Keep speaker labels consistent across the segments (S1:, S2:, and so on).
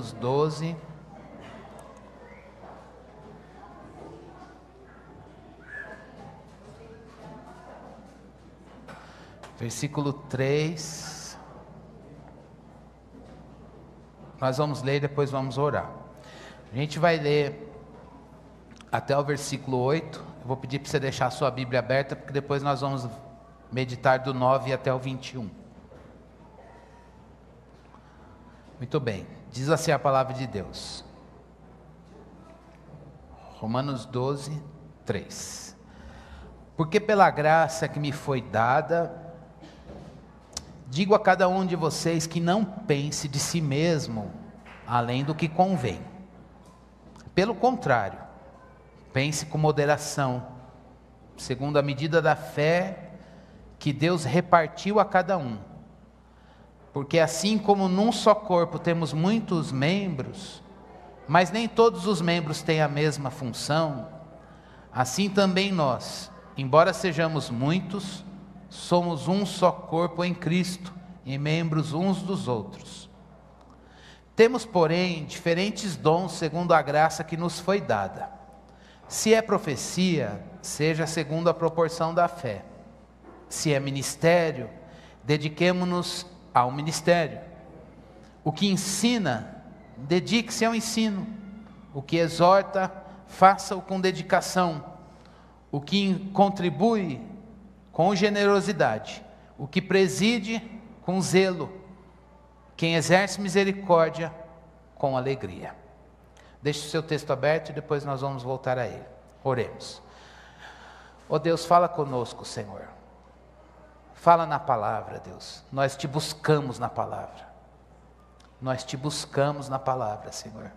S1: Romanos 12. Versículo 3. Nós vamos ler e depois vamos orar. A gente vai ler até o versículo 8. Eu vou pedir para você deixar a sua Bíblia aberta, porque depois nós vamos meditar do 9 até o 21. Muito bem. Diz assim a palavra de Deus. Romanos 12, 3. Porque pela graça que me foi dada, digo a cada um de vocês que não pense de si mesmo além do que convém. Pelo contrário, pense com moderação, segundo a medida da fé que Deus repartiu a cada um. Porque assim como num só corpo temos muitos membros, mas nem todos os membros têm a mesma função, assim também nós, embora sejamos muitos, somos um só corpo em Cristo, e membros uns dos outros. Temos, porém, diferentes dons segundo a graça que nos foi dada. Se é profecia, seja segundo a proporção da fé. Se é ministério, dediquemo-nos ao ministério. O que ensina, dedique-se ao ensino. O que exorta, faça-o com dedicação. O que contribui, com generosidade. O que preside, com zelo. Quem exerce misericórdia, com alegria. Deixe o seu texto aberto e depois nós vamos voltar a ele. Oremos. Ó Deus, fala conosco, Senhor. Fala na palavra, Deus. Nós te buscamos na palavra. Nós te buscamos na palavra, Senhor.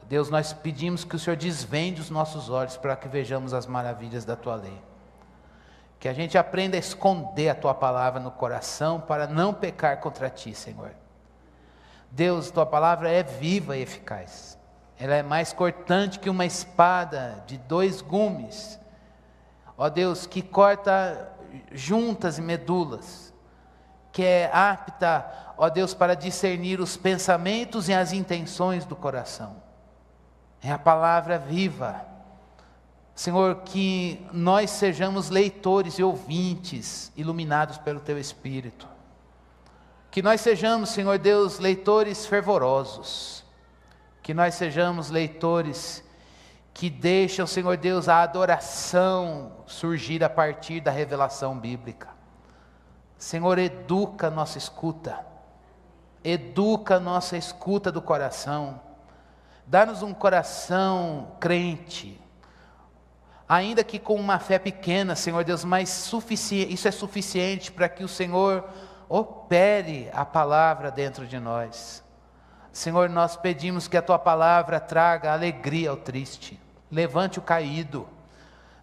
S1: Deus, nós pedimos que o Senhor desvende os nossos olhos para que vejamos as maravilhas da tua lei. Que a gente aprenda a esconder a tua palavra no coração para não pecar contra ti, Senhor. Deus, tua palavra é viva e eficaz. Ela é mais cortante que uma espada de 2 gumes. Ó Deus, que corta juntas e medulas, que é apta, ó Deus, para discernir os pensamentos e as intenções do coração. É a palavra viva. Senhor, que nós sejamos leitores e ouvintes, iluminados pelo Teu Espírito. Que nós sejamos, Senhor Deus, leitores fervorosos. Que nós sejamos leitores que deixam, Senhor Deus, a adoração surgir a partir da revelação bíblica. Senhor, educa a nossa escuta. Educa a nossa escuta do coração. Dá-nos um coração crente. Ainda que com uma fé pequena, Senhor Deus, mas isso é suficiente para que o Senhor opere a palavra dentro de nós. Senhor, nós pedimos que a tua palavra traga alegria ao triste, levante o caído.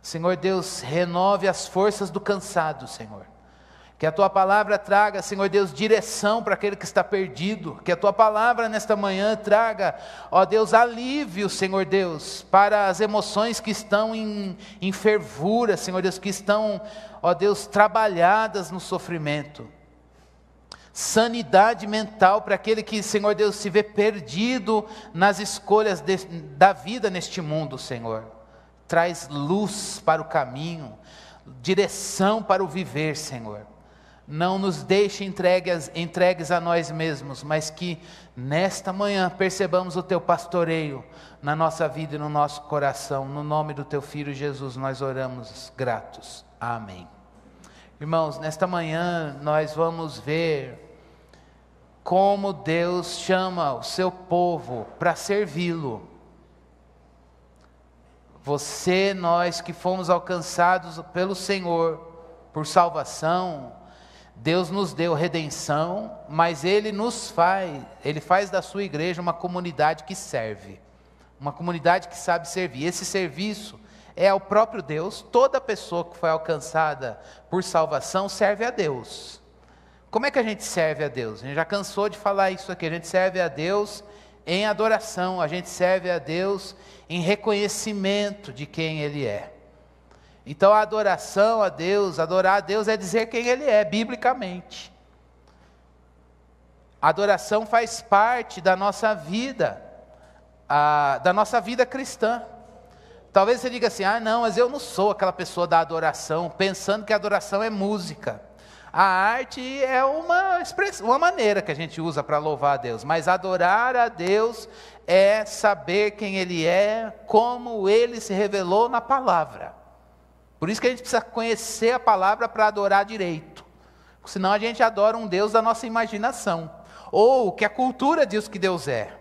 S1: Senhor Deus, renove as forças do cansado, Senhor. Que a tua palavra traga, Senhor Deus, direção para aquele que está perdido. Que a tua palavra nesta manhã traga, ó Deus, alívio, Senhor Deus, para as emoções que estão em fervura, Senhor Deus, que estão, ó Deus, trabalhadas no sofrimento. Sanidade mental para aquele que, Senhor Deus, se vê perdido nas escolhas da vida neste mundo, Senhor. Traz luz para o caminho, direção para o viver, Senhor. Não nos deixe entregues a nós mesmos, mas que nesta manhã percebamos o Teu pastoreio na nossa vida e no nosso coração. No nome do Teu Filho Jesus nós oramos gratos. Amém. Irmãos, nesta manhã nós vamos ver como Deus chama o seu povo para servi-lo. Você, nós que fomos alcançados pelo Senhor por salvação, Deus nos deu redenção, mas Ele faz da sua igreja uma comunidade que serve, uma comunidade que sabe servir. Esse serviço é ao próprio Deus. Toda pessoa que foi alcançada por salvação serve a Deus. Como é que a gente serve a Deus? A gente já cansou de falar isso aqui. A gente serve a Deus em adoração, a gente serve a Deus em reconhecimento de quem Ele é. Então a adoração a Deus, adorar a Deus é dizer quem Ele é, biblicamente. A adoração faz parte da nossa vida cristã. Talvez você diga assim, não, mas eu não sou aquela pessoa da adoração, pensando que a adoração é música. A arte é uma maneira que a gente usa para louvar a Deus, mas adorar a Deus é saber quem Ele é, como Ele se revelou na palavra. Por isso que a gente precisa conhecer a palavra para adorar direito, senão a gente adora um Deus da nossa imaginação, ou que a cultura diz que Deus é.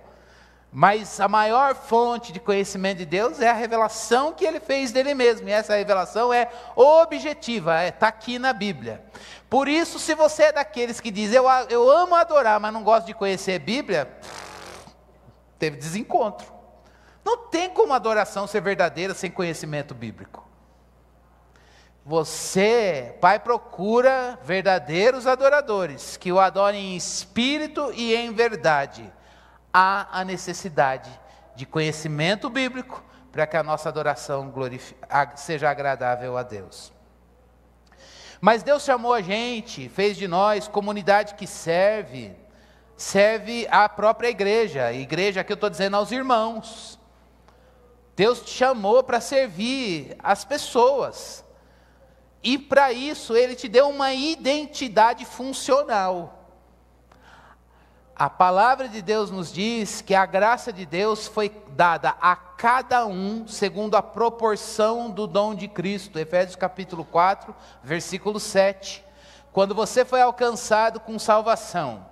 S1: Mas a maior fonte de conhecimento de Deus é a revelação que Ele fez dele mesmo, e essa revelação é objetiva, está aqui na Bíblia. Por isso, se você é daqueles que diz, eu amo adorar, mas não gosto de conhecer a Bíblia, teve desencontro. Não tem como adoração ser verdadeira sem conhecimento bíblico. Pai, procura verdadeiros adoradores, que o adorem em espírito e em verdade. Há a necessidade de conhecimento bíblico para que a nossa adoração seja agradável a Deus. Mas Deus chamou a gente, fez de nós comunidade que serve à própria igreja. Igreja aqui eu estou dizendo aos irmãos. Deus te chamou para servir as pessoas. E para isso Ele te deu uma identidade funcional. A palavra de Deus nos diz que a graça de Deus foi dada a cada um segundo a proporção do dom de Cristo. Efésios capítulo 4, versículo 7. Quando você foi alcançado com salvação,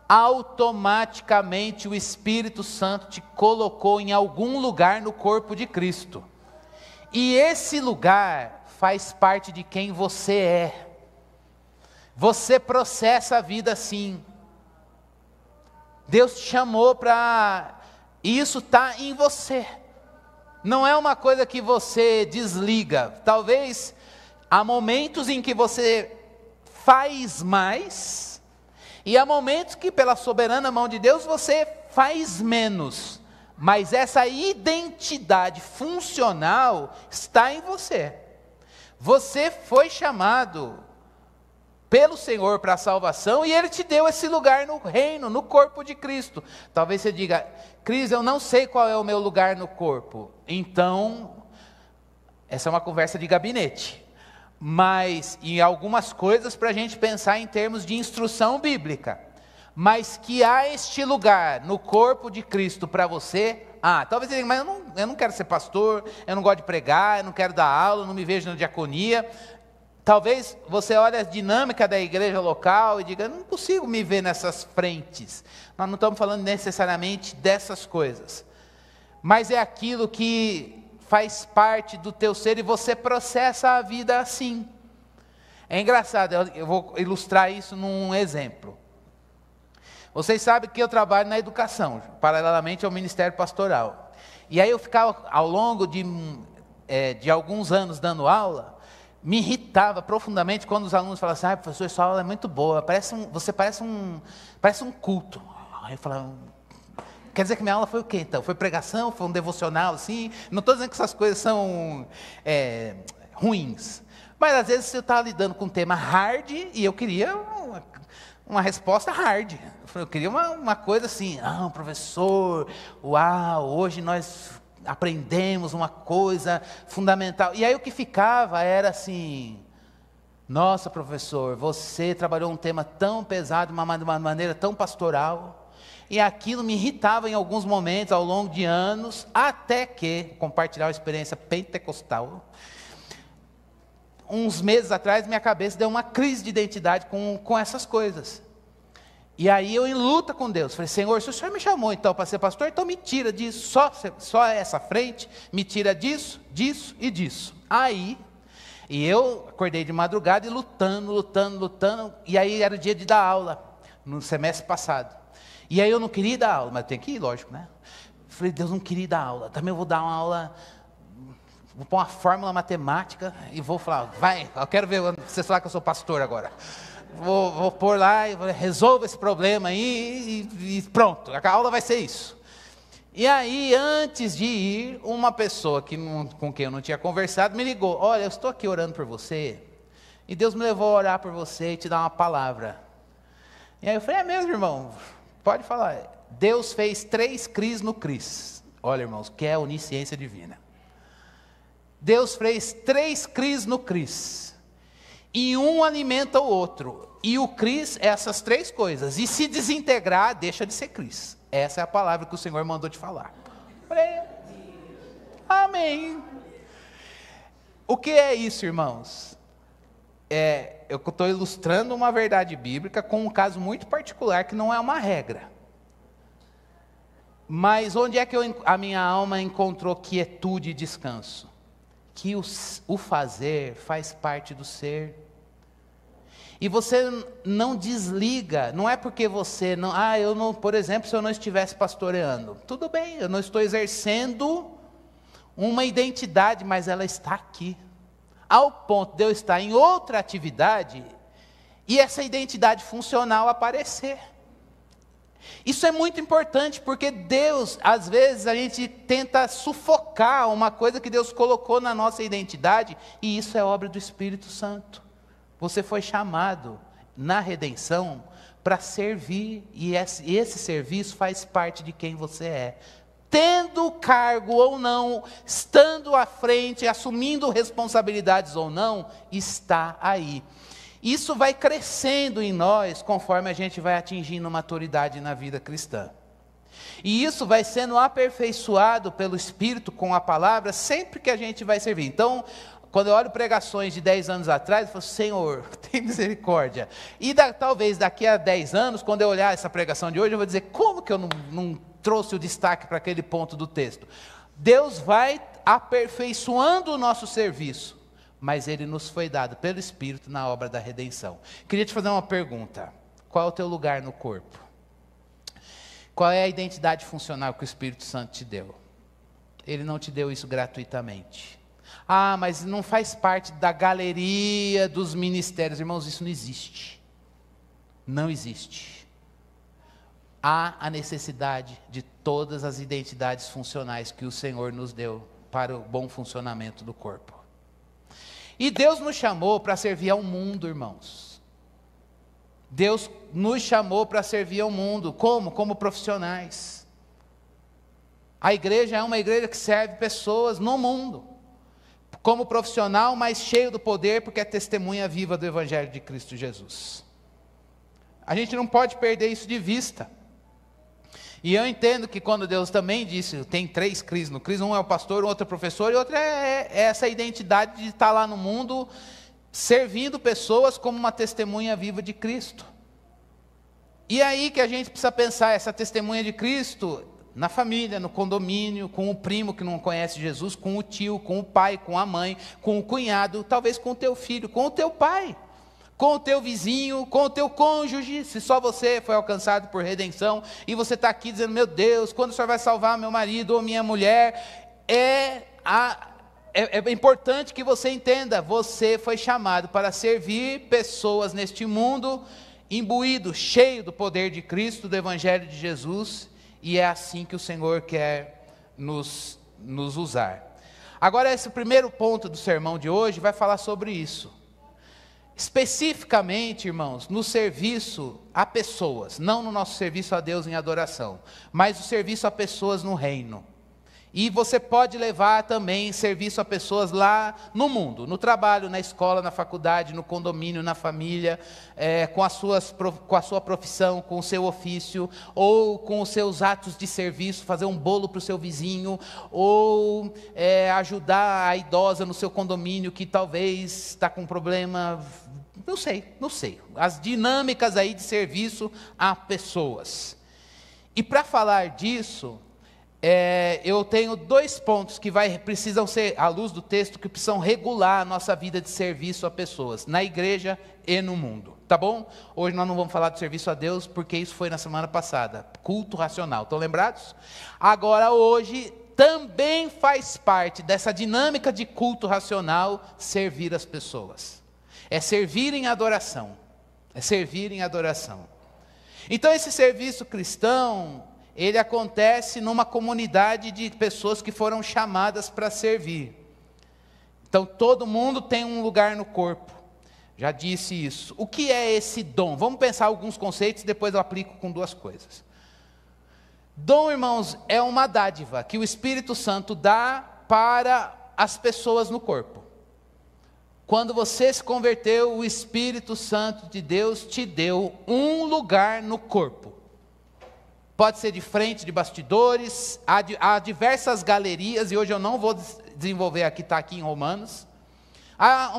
S1: automaticamente o Espírito Santo te colocou em algum lugar no corpo de Cristo. E esse lugar faz parte de quem você é. Você processa a vida assim. Deus te chamou para... Isso está em você. Não é uma coisa que você desliga. Talvez há momentos em que você faz mais, e há momentos que pela soberana mão de Deus você faz menos. Mas essa identidade funcional está em você. Você foi chamado pelo Senhor para a salvação, e Ele te deu esse lugar no reino, no corpo de Cristo. Talvez você diga, Cris, eu não sei qual é o meu lugar no corpo. Então, essa é uma conversa de gabinete. Mas, em algumas coisas para a gente pensar em termos de instrução bíblica. Mas que há este lugar no corpo de Cristo para você. Talvez você diga, mas eu não quero ser pastor, eu não gosto de pregar, eu não quero dar aula, eu não me vejo na diaconia. Talvez você olhe a dinâmica da igreja local e diga, não consigo me ver nessas frentes. Nós não estamos falando necessariamente dessas coisas. Mas é aquilo que faz parte do teu ser e você processa a vida assim. É engraçado, eu vou ilustrar isso num exemplo. Vocês sabem que eu trabalho na educação, paralelamente ao ministério pastoral. E aí eu ficava, ao longo de alguns anos dando aula, me irritava profundamente quando os alunos falavam assim, professor, sua aula é muito boa, você parece um culto. Aí eu falava, quer dizer que minha aula foi o quê então? Foi pregação, foi um devocional assim? Não estou dizendo que essas coisas são ruins, mas às vezes você está lidando com um tema hard e eu queria uma resposta hard. Eu queria uma coisa assim, professor, uau, hoje nós aprendemos uma coisa fundamental. E aí o que ficava era assim, nossa professor, você trabalhou um tema tão pesado, de uma maneira tão pastoral, e aquilo me irritava em alguns momentos, ao longo de anos, até que, compartilhar uma experiência pentecostal, uns meses atrás minha cabeça deu uma crise de identidade com essas coisas. E aí eu em luta com Deus, falei, Senhor, se o Senhor me chamou então para ser pastor, então me tira disso, só essa frente, me tira disso, disso e disso. E eu acordei de madrugada e lutando, e aí era o dia de dar aula, no semestre passado. E aí eu não queria dar aula, mas tem que ir, lógico, né? Falei, Deus, não queria dar aula, também eu vou dar uma aula, vou pôr uma fórmula matemática e vou falar, vai, eu quero ver você falar que eu sou pastor agora. Vou pôr lá e resolva esse problema aí e pronto, a aula vai ser isso. E aí, antes de ir, uma pessoa com quem eu não tinha conversado me ligou, olha, eu estou aqui orando por você, e Deus me levou a orar por você e te dar uma palavra. E aí eu falei, é mesmo, irmão? Pode falar. Deus fez 3 Cris no Cris. Olha, irmãos, que é a onisciência divina. Deus fez 3 Cris no Cris. E um alimenta o outro. E o Cris é essas 3 coisas. E se desintegrar, deixa de ser Cris. Essa é a palavra que o Senhor mandou te falar. Falei, amém. O que é isso, irmãos? Eu estou ilustrando uma verdade bíblica com um caso muito particular que não é uma regra. Mas onde é que a minha alma encontrou quietude e descanso? Que o fazer faz parte do ser. E você não desliga, não é porque você não... eu não, por exemplo, se eu não estivesse pastoreando, tudo bem, eu não estou exercendo uma identidade, mas ela está aqui. Ao ponto de eu estar em outra atividade e essa identidade funcional aparecer. Isso é muito importante, porque Deus, às vezes, a gente tenta sufocar uma coisa que Deus colocou na nossa identidade, e isso é obra do Espírito Santo. Você foi chamado na redenção para servir, e esse serviço faz parte de quem você é. Tendo cargo ou não, estando à frente, assumindo responsabilidades ou não, está aí. Isso vai crescendo em nós conforme a gente vai atingindo maturidade na vida cristã. E isso vai sendo aperfeiçoado pelo Espírito com a palavra sempre que a gente vai servir. Então, quando eu olho pregações de 10 anos atrás, eu falo, Senhor, tem misericórdia. E talvez daqui a 10 anos, quando eu olhar essa pregação de hoje, eu vou dizer, como que eu não trouxe o destaque para aquele ponto do texto? Deus vai aperfeiçoando o nosso serviço, mas ele nos foi dado pelo Espírito na obra da redenção. Queria te fazer uma pergunta. Qual é o teu lugar no corpo? Qual é a identidade funcional que o Espírito Santo te deu? Ele não te deu isso gratuitamente. Mas não faz parte da galeria dos ministérios. Irmãos, isso não existe. Não existe. Há a necessidade de todas as identidades funcionais que o Senhor nos deu para o bom funcionamento do corpo. E Deus nos chamou para servir ao mundo, irmãos. Deus nos chamou para servir ao mundo. Como? Como profissionais. A igreja é uma igreja que serve pessoas no mundo. Como profissional, mas cheio do poder, porque é testemunha viva do Evangelho de Cristo Jesus. A gente não pode perder isso de vista. E eu entendo que quando Deus também disse, tem 3 Cris no Cris, um é o pastor, o outro é o professor, e outro é essa identidade de estar lá no mundo, servindo pessoas como uma testemunha viva de Cristo. E aí que a gente precisa pensar essa testemunha de Cristo na família, no condomínio, com o primo que não conhece Jesus, com o tio, com o pai, com a mãe, com o cunhado, talvez com o teu filho, com o teu pai, com o teu vizinho, com o teu cônjuge. Se só você foi alcançado por redenção e você está aqui dizendo, meu Deus, quando o Senhor vai salvar meu marido ou minha mulher? É importante que você entenda, você foi chamado para servir pessoas neste mundo, imbuído, cheio do poder de Cristo, do Evangelho de Jesus, e é assim que o Senhor quer nos usar. Agora, esse primeiro ponto do sermão de hoje vai falar sobre isso. Especificamente, irmãos, no serviço a pessoas, não no nosso serviço a Deus em adoração, mas o serviço a pessoas no reino. E você pode levar também serviço a pessoas lá no mundo, no trabalho, na escola, na faculdade, no condomínio, na família, com a sua profissão, com o seu ofício, ou com os seus atos de serviço, fazer um bolo para o seu vizinho, ou ajudar a idosa no seu condomínio que talvez está com um problema, não sei. As dinâmicas aí de serviço a pessoas. E para falar disso, eu tenho 2 pontos que precisam ser, à luz do texto, que precisam regular a nossa vida de serviço a pessoas, na igreja e no mundo, tá bom? Hoje nós não vamos falar de serviço a Deus, porque isso foi na semana passada, culto racional, estão lembrados? Agora hoje também faz parte dessa dinâmica de culto racional, servir as pessoas, é servir em adoração, Então esse serviço cristão, ele acontece numa comunidade de pessoas que foram chamadas para servir. Então todo mundo tem um lugar no corpo. Já disse isso. O que é esse dom? Vamos pensar alguns conceitos, depois eu aplico com duas coisas. Dom, irmãos, é uma dádiva que o Espírito Santo dá para as pessoas no corpo. Quando você se converteu, o Espírito Santo de Deus te deu um lugar no corpo. Pode ser de frente, de bastidores, há diversas galerias, e hoje eu não vou desenvolver aqui, está aqui em Romanos. Há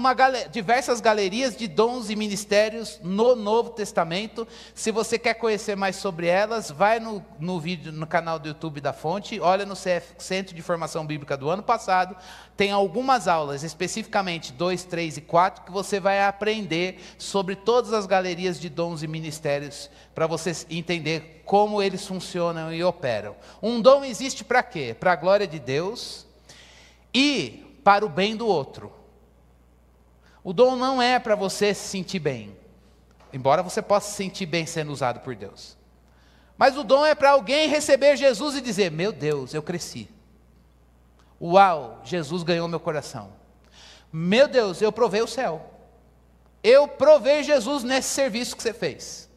S1: diversas galerias de dons e ministérios no Novo Testamento. Se você quer conhecer mais sobre elas, vai no vídeo, no canal do YouTube da Fonte, olha no Centro de Formação Bíblica do ano passado, tem algumas aulas, especificamente 2, 3 e 4, que você vai aprender sobre todas as galerias de dons e ministérios, para você entender como eles funcionam e operam. Um dom existe para quê? Para a glória de Deus e para o bem do outro. O dom não é para você se sentir bem, embora você possa se sentir bem sendo usado por Deus. Mas o dom é para alguém receber Jesus e dizer: meu Deus, eu cresci. Uau, Jesus ganhou meu coração. Meu Deus, eu provei o céu. Eu provei Jesus nesse serviço que você fez.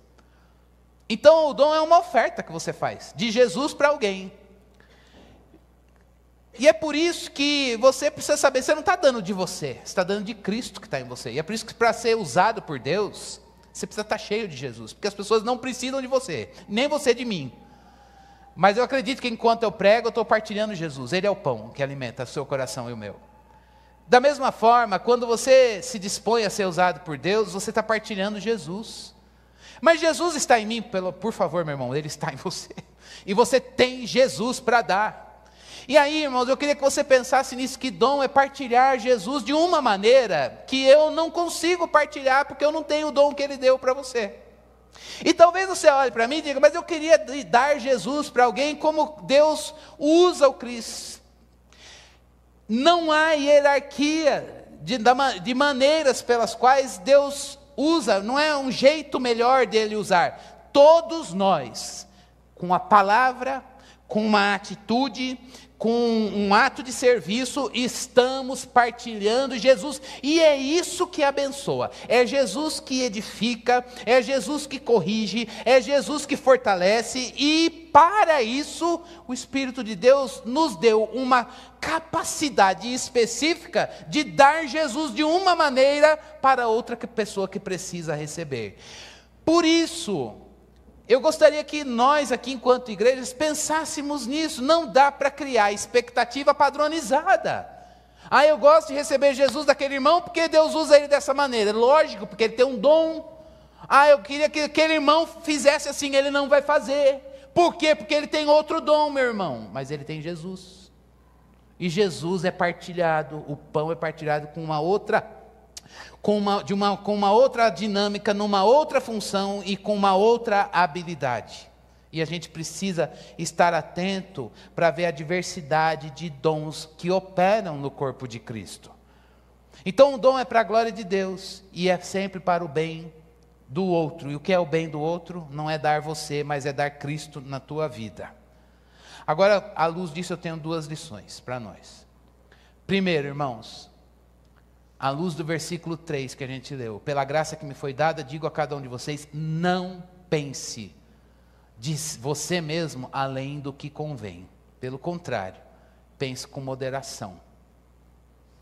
S1: Então o dom é uma oferta que você faz, de Jesus para alguém. E é por isso que você precisa saber, você não está dando de você, você está dando de Cristo que está em você. E é por isso que para ser usado por Deus, você precisa estar cheio de Jesus. Porque as pessoas não precisam de você, nem você de mim. Mas eu acredito que enquanto eu prego, eu estou partilhando Jesus. Ele é o pão que alimenta o seu coração e o meu. Da mesma forma, quando você se dispõe a ser usado por Deus, você está partilhando Jesus. Mas Jesus está em mim, por favor, meu irmão, Ele está em você. E você tem Jesus para dar. E aí, irmãos, eu queria que você pensasse nisso, que dom é partilhar Jesus de uma maneira que eu não consigo partilhar, porque eu não tenho o dom que Ele deu para você. E talvez você olhe para mim e diga: mas eu queria dar Jesus para alguém como Deus usa o Cristo. Não há hierarquia de maneiras pelas quais Deus usa, não é um jeito melhor dele usar. Todos nós, com a palavra, com uma atitude, com um ato de serviço, estamos partilhando Jesus, e é isso que abençoa. É Jesus que edifica, é Jesus que corrige, é Jesus que fortalece, e para isso o Espírito de Deus nos deu uma capacidade específica de dar Jesus de uma maneira para outra pessoa que precisa receber. Por isso, eu gostaria que nós aqui, enquanto igrejas, pensássemos nisso. Não dá para criar expectativa padronizada. Ah, eu gosto de receber Jesus daquele irmão porque Deus usa ele dessa maneira. Lógico, porque ele tem um dom. Ah, eu queria que aquele irmão fizesse assim, ele não vai fazer. Por quê? Porque ele tem outro dom, meu irmão. Mas ele tem Jesus. E Jesus é partilhado, o pão é partilhado com uma outra com uma outra dinâmica, numa outra função e com uma outra habilidade. E a gente precisa estar atento para ver a diversidade de dons que operam no corpo de Cristo. Então o dom é para a glória de Deus e é sempre para o bem do outro. E o que é o bem do outro? Não é dar você, mas é dar Cristo na tua vida. Agora, à luz disso, eu tenho duas lições para nós. Primeiro, irmãos, à luz do versículo 3 que a gente leu: pela graça que me foi dada, digo a cada um de vocês, não pense de você mesmo além do que convém. Pelo contrário, pense com moderação.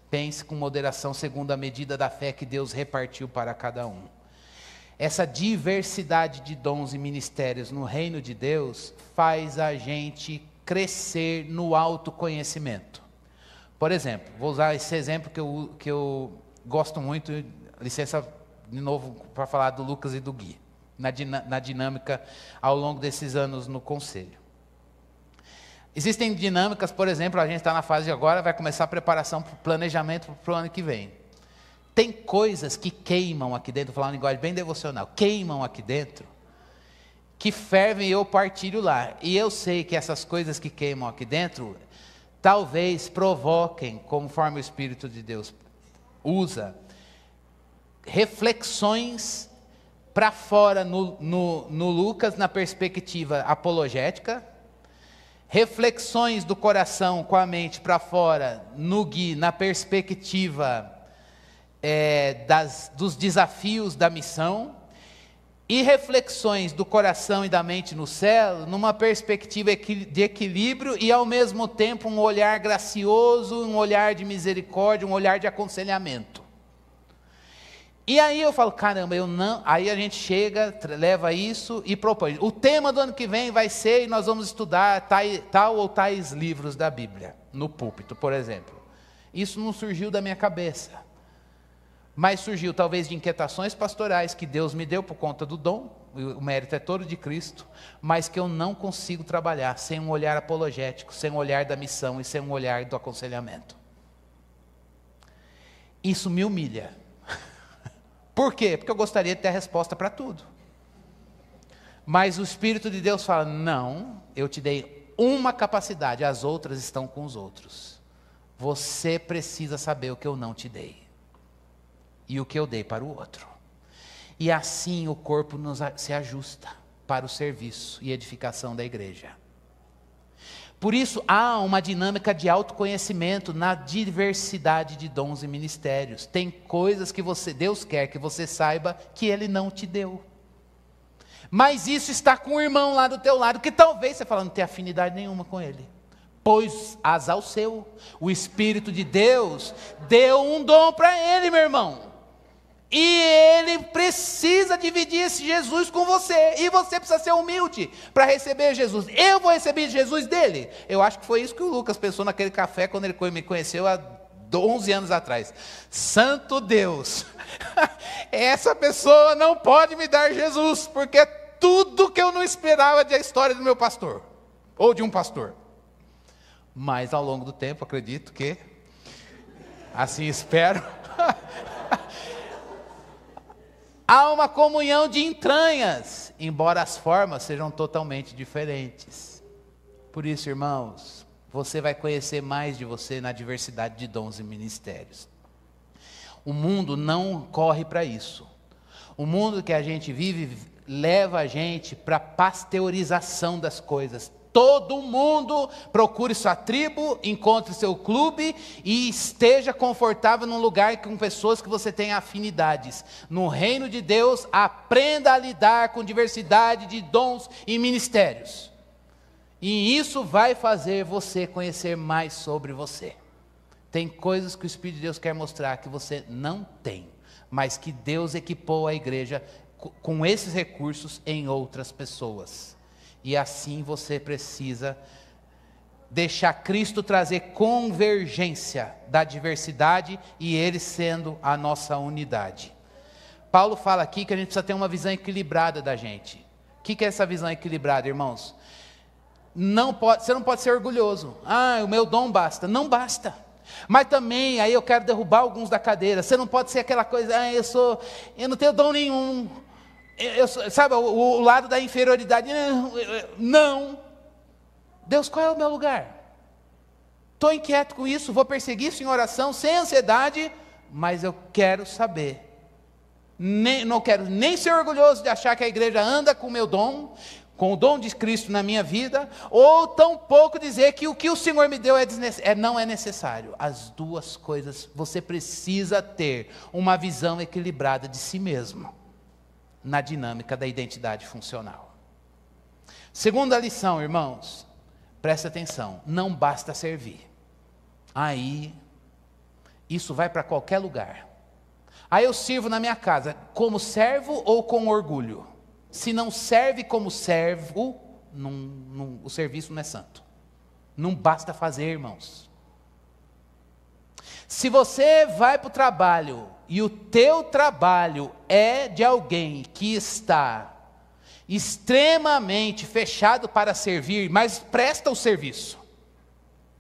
S1: Pense com moderação segundo a medida da fé que Deus repartiu para cada um. Essa diversidade de dons e ministérios no reino de Deus faz a gente crescer no autoconhecimento. Por exemplo, vou usar esse exemplo que eu gosto muito, licença de novo para falar do Lucas e do Gui, na dinâmica ao longo desses anos no conselho. Existem dinâmicas, por exemplo, a gente está na fase de agora, vai começar a preparação para o planejamento para o ano que vem. Tem coisas que queimam aqui dentro, vou falar uma linguagem bem devocional, queimam aqui dentro, que fervem e eu partilho lá. E eu sei que essas coisas que queimam aqui dentro talvez provoquem, conforme o Espírito de Deus usa, reflexões para fora no Lucas, na perspectiva apologética, reflexões do coração com a mente para fora no Gui, na perspectiva dos desafios da missão, e reflexões do coração e da mente no céu, numa perspectiva de equilíbrio e ao mesmo tempo um olhar gracioso, um olhar de misericórdia, um olhar de aconselhamento. E aí eu falo, caramba, eu não... Aí a gente chega, leva isso e propõe. O tema do ano que vem vai ser, e nós vamos estudar tal ou tais livros da Bíblia, no púlpito, por exemplo. Isso não surgiu da minha cabeça, mas surgiu talvez de inquietações pastorais que Deus me deu por conta do dom, o mérito é todo de Cristo, mas que eu não consigo trabalhar sem um olhar apologético, sem um olhar da missão e sem um olhar do aconselhamento. Isso me humilha. Por quê? Porque eu gostaria de ter a resposta para tudo. Mas o Espírito de Deus fala, não, eu te dei uma capacidade, as outras estão com os outros. Você precisa saber o que eu não te dei. E o que eu dei para o outro. E assim o corpo se ajusta para o serviço e edificação da igreja. Por isso há uma dinâmica de autoconhecimento na diversidade de dons e ministérios. Tem coisas que Deus quer que você saiba que Ele não te deu. Mas isso está com o irmão lá do teu lado, que talvez você fala, não tem afinidade nenhuma com ele. Pois as ao seu. O Espírito de Deus deu um dom para ele, meu irmão. E ele precisa dividir esse Jesus com você. E você precisa ser humilde para receber Jesus. Eu vou receber Jesus dele. Eu acho que foi isso que o Lucas pensou naquele café quando ele me conheceu há 11 anos atrás. Santo Deus, essa pessoa não pode me dar Jesus, porque é tudo que eu não esperava da história do meu pastor, ou de um pastor. Mas ao longo do tempo, acredito que, assim espero, há uma comunhão de entranhas, embora as formas sejam totalmente diferentes. Por isso, irmãos, você vai conhecer mais de você na diversidade de dons e ministérios. O mundo não corre para isso. O mundo que a gente vive leva a gente para a pasteurização das coisas. Todo mundo procure sua tribo, encontre seu clube e esteja confortável num lugar com pessoas que você tem afinidades. No reino de Deus, aprenda a lidar com diversidade de dons e ministérios. E isso vai fazer você conhecer mais sobre você. Tem coisas que o Espírito de Deus quer mostrar que você não tem, mas que Deus equipou a igreja com esses recursos em outras pessoas. E assim você precisa deixar Cristo trazer convergência da diversidade e Ele sendo a nossa unidade. Paulo fala aqui que a gente precisa ter uma visão equilibrada da gente. O que é essa visão equilibrada, irmãos? Você não pode ser orgulhoso. O meu dom basta. Não basta. Mas também, aí eu quero derrubar alguns da cadeira. Você não pode ser aquela coisa, eu não tenho dom nenhum. Sabe, o lado da inferioridade. Não. Deus, qual é o meu lugar? Estou inquieto com isso, vou perseguir isso em oração, sem ansiedade, mas eu quero saber. Não quero nem ser orgulhoso de achar que a igreja anda com o meu dom, com o dom de Cristo na minha vida, ou tampouco dizer que o que o Senhor me deu não é necessário. As duas coisas, você precisa ter uma visão equilibrada de si mesmo, na dinâmica da identidade funcional. Segunda lição, irmãos, presta atenção, não basta servir. Aí, isso vai para qualquer lugar. Aí eu sirvo na minha casa, como servo ou com orgulho? Se não serve como servo, o serviço não é santo. Não basta fazer, irmãos. Se você vai para o trabalho, e o teu trabalho é de alguém que está extremamente fechado para servir, mas presta o serviço.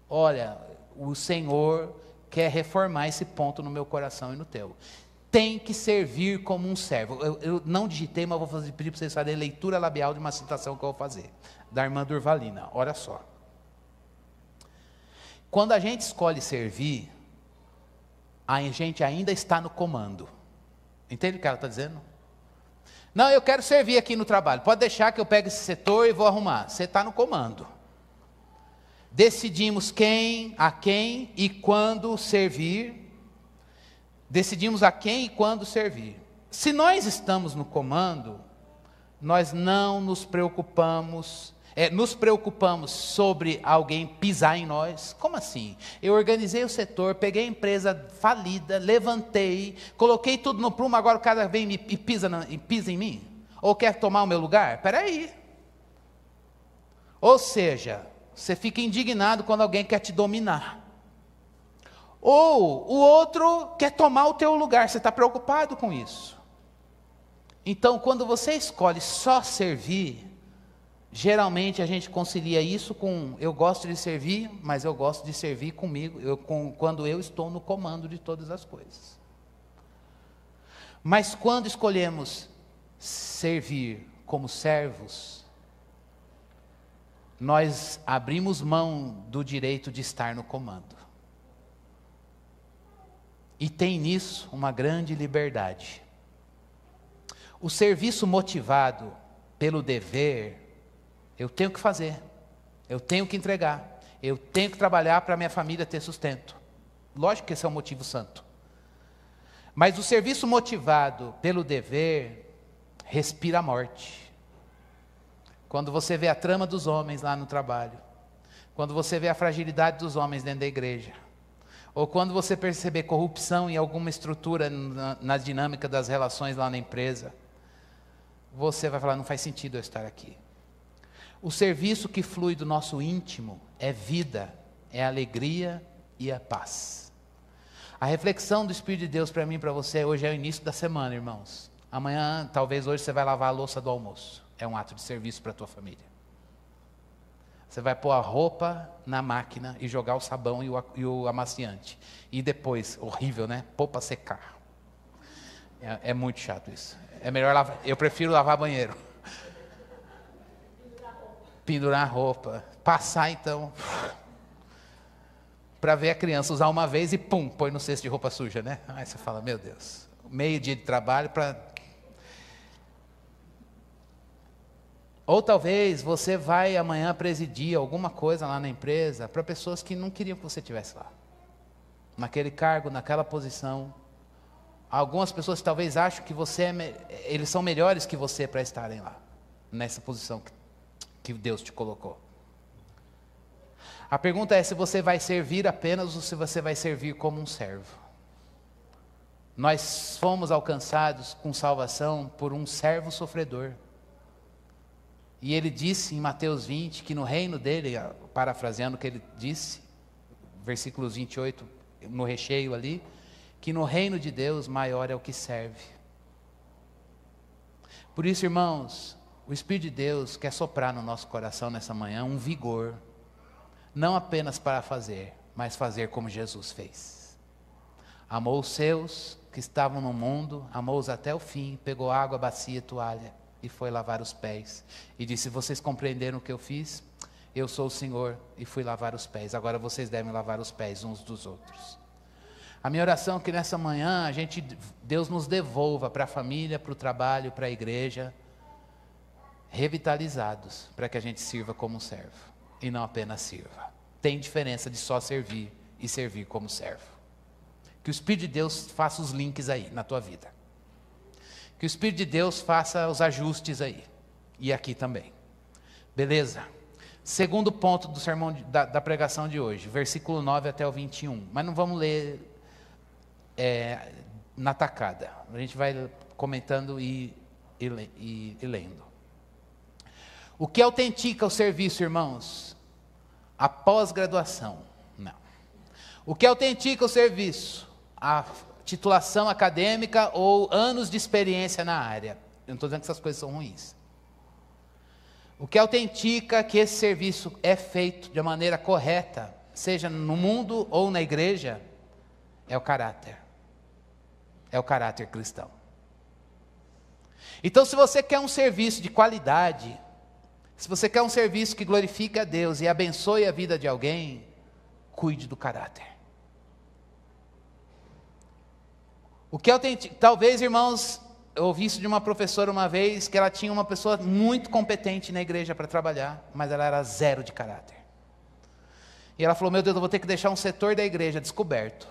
S1: Olha, o Senhor quer reformar esse ponto no meu coração e no teu. Tem que servir como um servo. Eu não digitei, mas vou pedir para vocês fazerem leitura labial de uma citação que eu vou fazer, da irmã Durvalina. Olha só. Quando a gente escolhe servir, a gente ainda está no comando. Entende o que ela está dizendo? Não, eu quero servir aqui no trabalho. Pode deixar que eu pegue esse setor e vou arrumar. Você está no comando. Decidimos a quem e quando servir. Decidimos a quem e quando servir. Se nós estamos no comando, nós não nos preocupamos sobre alguém pisar em nós. Como assim? Eu organizei o setor, peguei a empresa falida, levantei, coloquei tudo no prumo, agora o cara vem e pisa em mim? Ou quer tomar o meu lugar? Espera aí. Ou seja, você fica indignado quando alguém quer te dominar. Ou o outro quer tomar o teu lugar, você está preocupado com isso. Então, quando você escolhe só servir, geralmente a gente concilia isso com: eu gosto de servir, mas eu gosto de servir comigo, quando eu estou no comando de todas as coisas. Mas quando escolhemos servir como servos, nós abrimos mão do direito de estar no comando. E tem nisso uma grande liberdade. O serviço motivado pelo dever, eu tenho que fazer, eu tenho que entregar, eu tenho que trabalhar para minha família ter sustento. Lógico que esse é um motivo santo. Mas o serviço motivado pelo dever respira a morte. Quando você vê a trama dos homens lá no trabalho, quando você vê a fragilidade dos homens dentro da igreja, ou quando você perceber corrupção em alguma estrutura na dinâmica das relações lá na empresa, você vai falar: não faz sentido eu estar aqui. O serviço que flui do nosso íntimo é vida, é alegria e é paz. A reflexão do Espírito de Deus para mim e para você hoje é o início da semana, irmãos. Amanhã, talvez hoje, você vai lavar a louça do almoço. É um ato de serviço para a tua família. Você vai pôr a roupa na máquina e jogar o sabão e o amaciante. E depois, horrível, né? Pôr para secar. É muito chato isso. É melhor lavar. Eu prefiro lavar banheiro. Pendurar a roupa. Passar então. Para ver a criança usar uma vez e pum, põe no cesto de roupa suja, né? Aí você fala: meu Deus. Meio dia de trabalho para... Ou talvez você vai amanhã presidir alguma coisa lá na empresa para pessoas que não queriam que você estivesse lá. Naquele cargo, naquela posição. Algumas pessoas talvez acham que eles são melhores que você para estarem lá. Nessa posição que Deus te colocou. A pergunta é se você vai servir apenas ou se você vai servir como um servo. Nós fomos alcançados com salvação por um servo sofredor. E ele disse em Mateus 20 que no reino dele, parafraseando o que ele disse, versículos 28, no recheio ali, que no reino de Deus maior é o que serve. Por isso, irmãos, o Espírito de Deus quer soprar no nosso coração nessa manhã um vigor, não apenas para fazer, mas fazer como Jesus fez. Amou os seus que estavam no mundo, amou-os até o fim, pegou água, bacia e toalha, e foi lavar os pés. E disse: vocês compreenderam o que eu fiz? Eu sou o Senhor e fui lavar os pés. Agora vocês devem lavar os pés uns dos outros. A minha oração é que nessa manhã Deus nos devolva para a família, para o trabalho, para a igreja, revitalizados, para que a gente sirva como um servo. E não apenas sirva. Tem diferença de só servir e servir como servo. Que o Espírito de Deus faça os links aí na tua vida. Que o Espírito de Deus faça os ajustes aí. E aqui também. Beleza? Segundo ponto do sermão da pregação de hoje. Versículo 9 até o 21. Mas não vamos ler na tacada. A gente vai comentando e lendo. O que autentica o serviço, irmãos? A pós-graduação. Não. O que autentica o serviço? A titulação acadêmica ou anos de experiência na área. Eu não estou dizendo que essas coisas são ruins. O que autentica que esse serviço é feito de maneira correta, seja no mundo ou na igreja, é o caráter. É o caráter cristão. Então, se você quer um serviço de qualidade, se você quer um serviço que glorifique a Deus e abençoe a vida de alguém, cuide do caráter. O que talvez, irmãos, eu ouvi isso de uma professora uma vez, que ela tinha uma pessoa muito competente na igreja para trabalhar, mas ela era zero de caráter. E ela falou: meu Deus, eu vou ter que deixar um setor da igreja descoberto.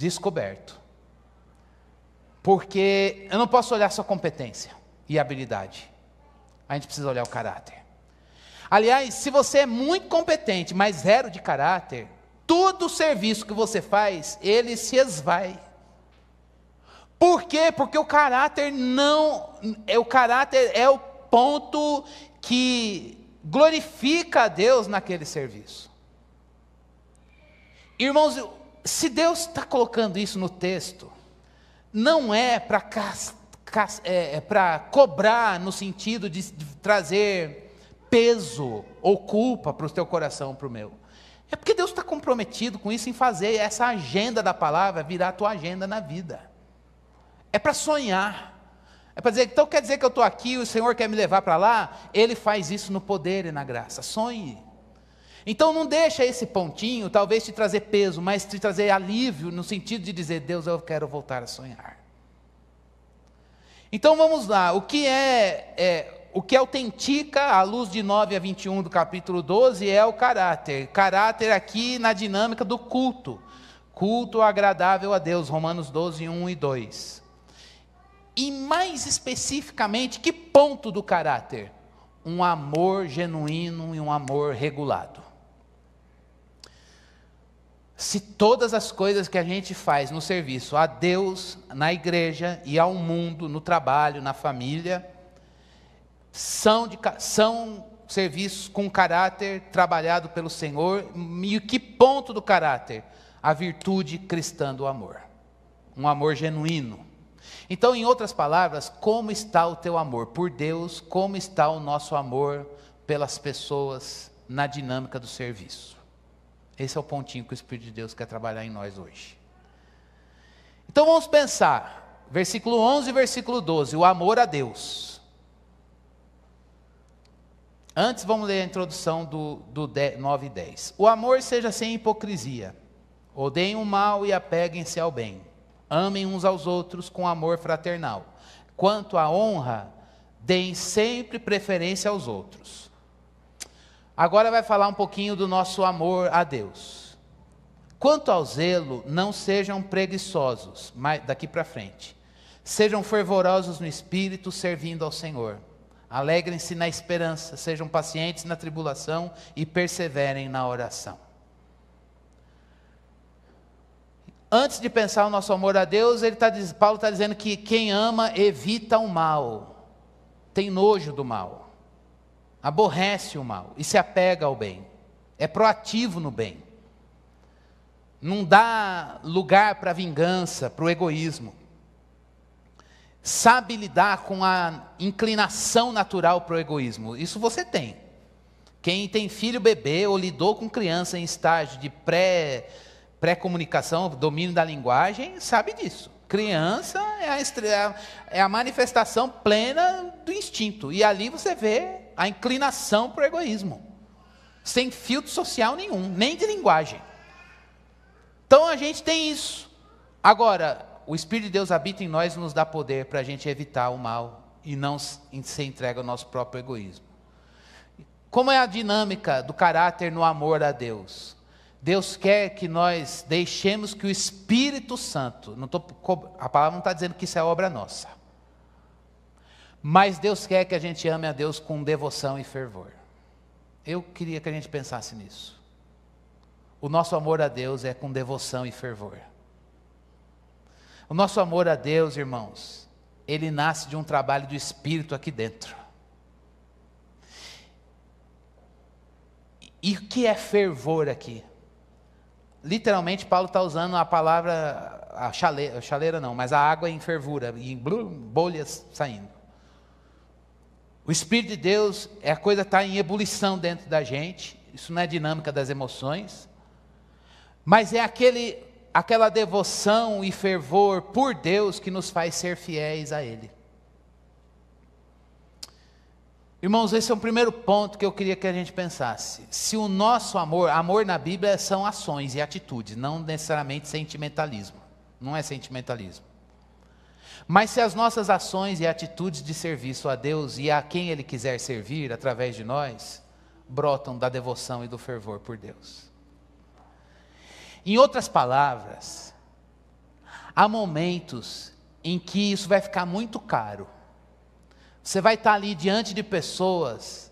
S1: descoberto. Porque eu não posso olhar só competência e habilidade. A gente precisa olhar o caráter. Aliás, se você é muito competente, mas zero de caráter, todo o serviço que você faz, ele se esvai. Por quê? Porque o caráter é o ponto que glorifica a Deus naquele serviço. Irmãos, se Deus está colocando isso no texto, não é para cobrar no sentido de trazer peso ou culpa para o teu coração, para o meu. É porque Deus está comprometido com isso, em fazer essa agenda da palavra virar a tua agenda na vida. É para sonhar. É para dizer, então quer dizer que eu estou aqui, o Senhor quer me levar para lá? Ele faz isso no poder e na graça. Sonhe. Então não deixa esse pontinho, talvez te trazer peso, mas te trazer alívio, no sentido de dizer, Deus, eu quero voltar a sonhar. Então vamos lá, o que autentica a luz de 9 a 21 do capítulo 12 é o caráter. Caráter aqui na dinâmica do culto. Culto agradável a Deus, Romanos 12, 1 e 2. E mais especificamente, que ponto do caráter? Um amor genuíno e um amor regulado. Se todas as coisas que a gente faz no serviço a Deus, na igreja e ao mundo, no trabalho, na família, são serviços com caráter trabalhado pelo Senhor, e que ponto do caráter? A virtude cristã do amor. Um amor genuíno. Então, em outras palavras, como está o teu amor por Deus? Como está o nosso amor pelas pessoas na dinâmica do serviço? Esse é o pontinho que o Espírito de Deus quer trabalhar em nós hoje. Então vamos pensar, versículo 11 e versículo 12, o amor a Deus. Antes vamos ler a introdução do 9 e 10. O amor seja sem hipocrisia, odeiem o mal e apeguem-se ao bem. Amem uns aos outros com amor fraternal. Quanto à honra, deem sempre preferência aos outros. Agora vai falar um pouquinho do nosso amor a Deus. Quanto ao zelo, não sejam preguiçosos, mas daqui para frente. Sejam fervorosos no espírito, servindo ao Senhor. Alegrem-se na esperança, sejam pacientes na tribulação e perseverem na oração. Antes de pensar o nosso amor a Deus, Paulo está dizendo que quem ama evita o mal, tem nojo do mal. Aborrece o mal e se apega ao bem, é proativo no bem, não dá lugar para a vingança, para o egoísmo, sabe lidar com a inclinação natural para o egoísmo. Isso você tem. Quem tem filho bebê ou lidou com criança em estágio de pré-comunicação, domínio da linguagem, sabe disso. Criança é a manifestação plena do instinto. E ali você vê a inclinação para o egoísmo. Sem filtro social nenhum, nem de linguagem. Então a gente tem isso. Agora, o Espírito de Deus habita em nós e nos dá poder para a gente evitar o mal e não se entrega ao nosso próprio egoísmo. Como é a dinâmica do caráter no amor a Deus? Deus quer que nós deixemos que o Espírito Santo, a palavra não está dizendo que isso é obra nossa, mas Deus quer que a gente ame a Deus com devoção e fervor. Eu queria que a gente pensasse nisso. O nosso amor a Deus é com devoção e fervor. O nosso amor a Deus, irmãos, ele nasce de um trabalho do Espírito aqui dentro. E o que é fervor aqui? Literalmente, Paulo está usando a palavra, a chaleira não, mas a água em fervura, em bolhas saindo. O Espírito de Deus, a coisa está em ebulição dentro da gente, isso não é dinâmica das emoções, mas é aquela devoção e fervor por Deus que nos faz ser fiéis a Ele. Irmãos, esse é o primeiro ponto que eu queria que a gente pensasse. Se o nosso amor na Bíblia são ações e atitudes, não necessariamente sentimentalismo. Não é sentimentalismo. Mas se as nossas ações e atitudes de serviço a Deus e a quem Ele quiser servir através de nós, brotam da devoção e do fervor por Deus. Em outras palavras, há momentos em que isso vai ficar muito caro. Você vai estar ali diante de pessoas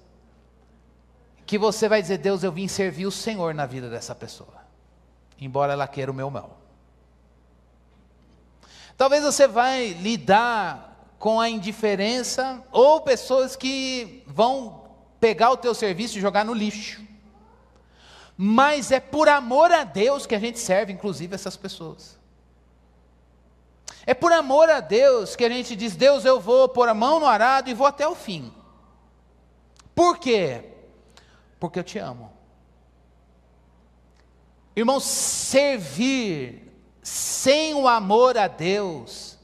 S1: que você vai dizer: Deus, eu vim servir o Senhor na vida dessa pessoa, embora ela queira o meu mal. Talvez você vai lidar com a indiferença, ou pessoas que vão pegar o teu serviço e jogar no lixo. Mas é por amor a Deus que a gente serve, inclusive, essas pessoas. É por amor a Deus que a gente diz: Deus, eu vou pôr a mão no arado e vou até o fim. Por quê? Porque eu te amo. Irmãos, servir sem o amor a Deus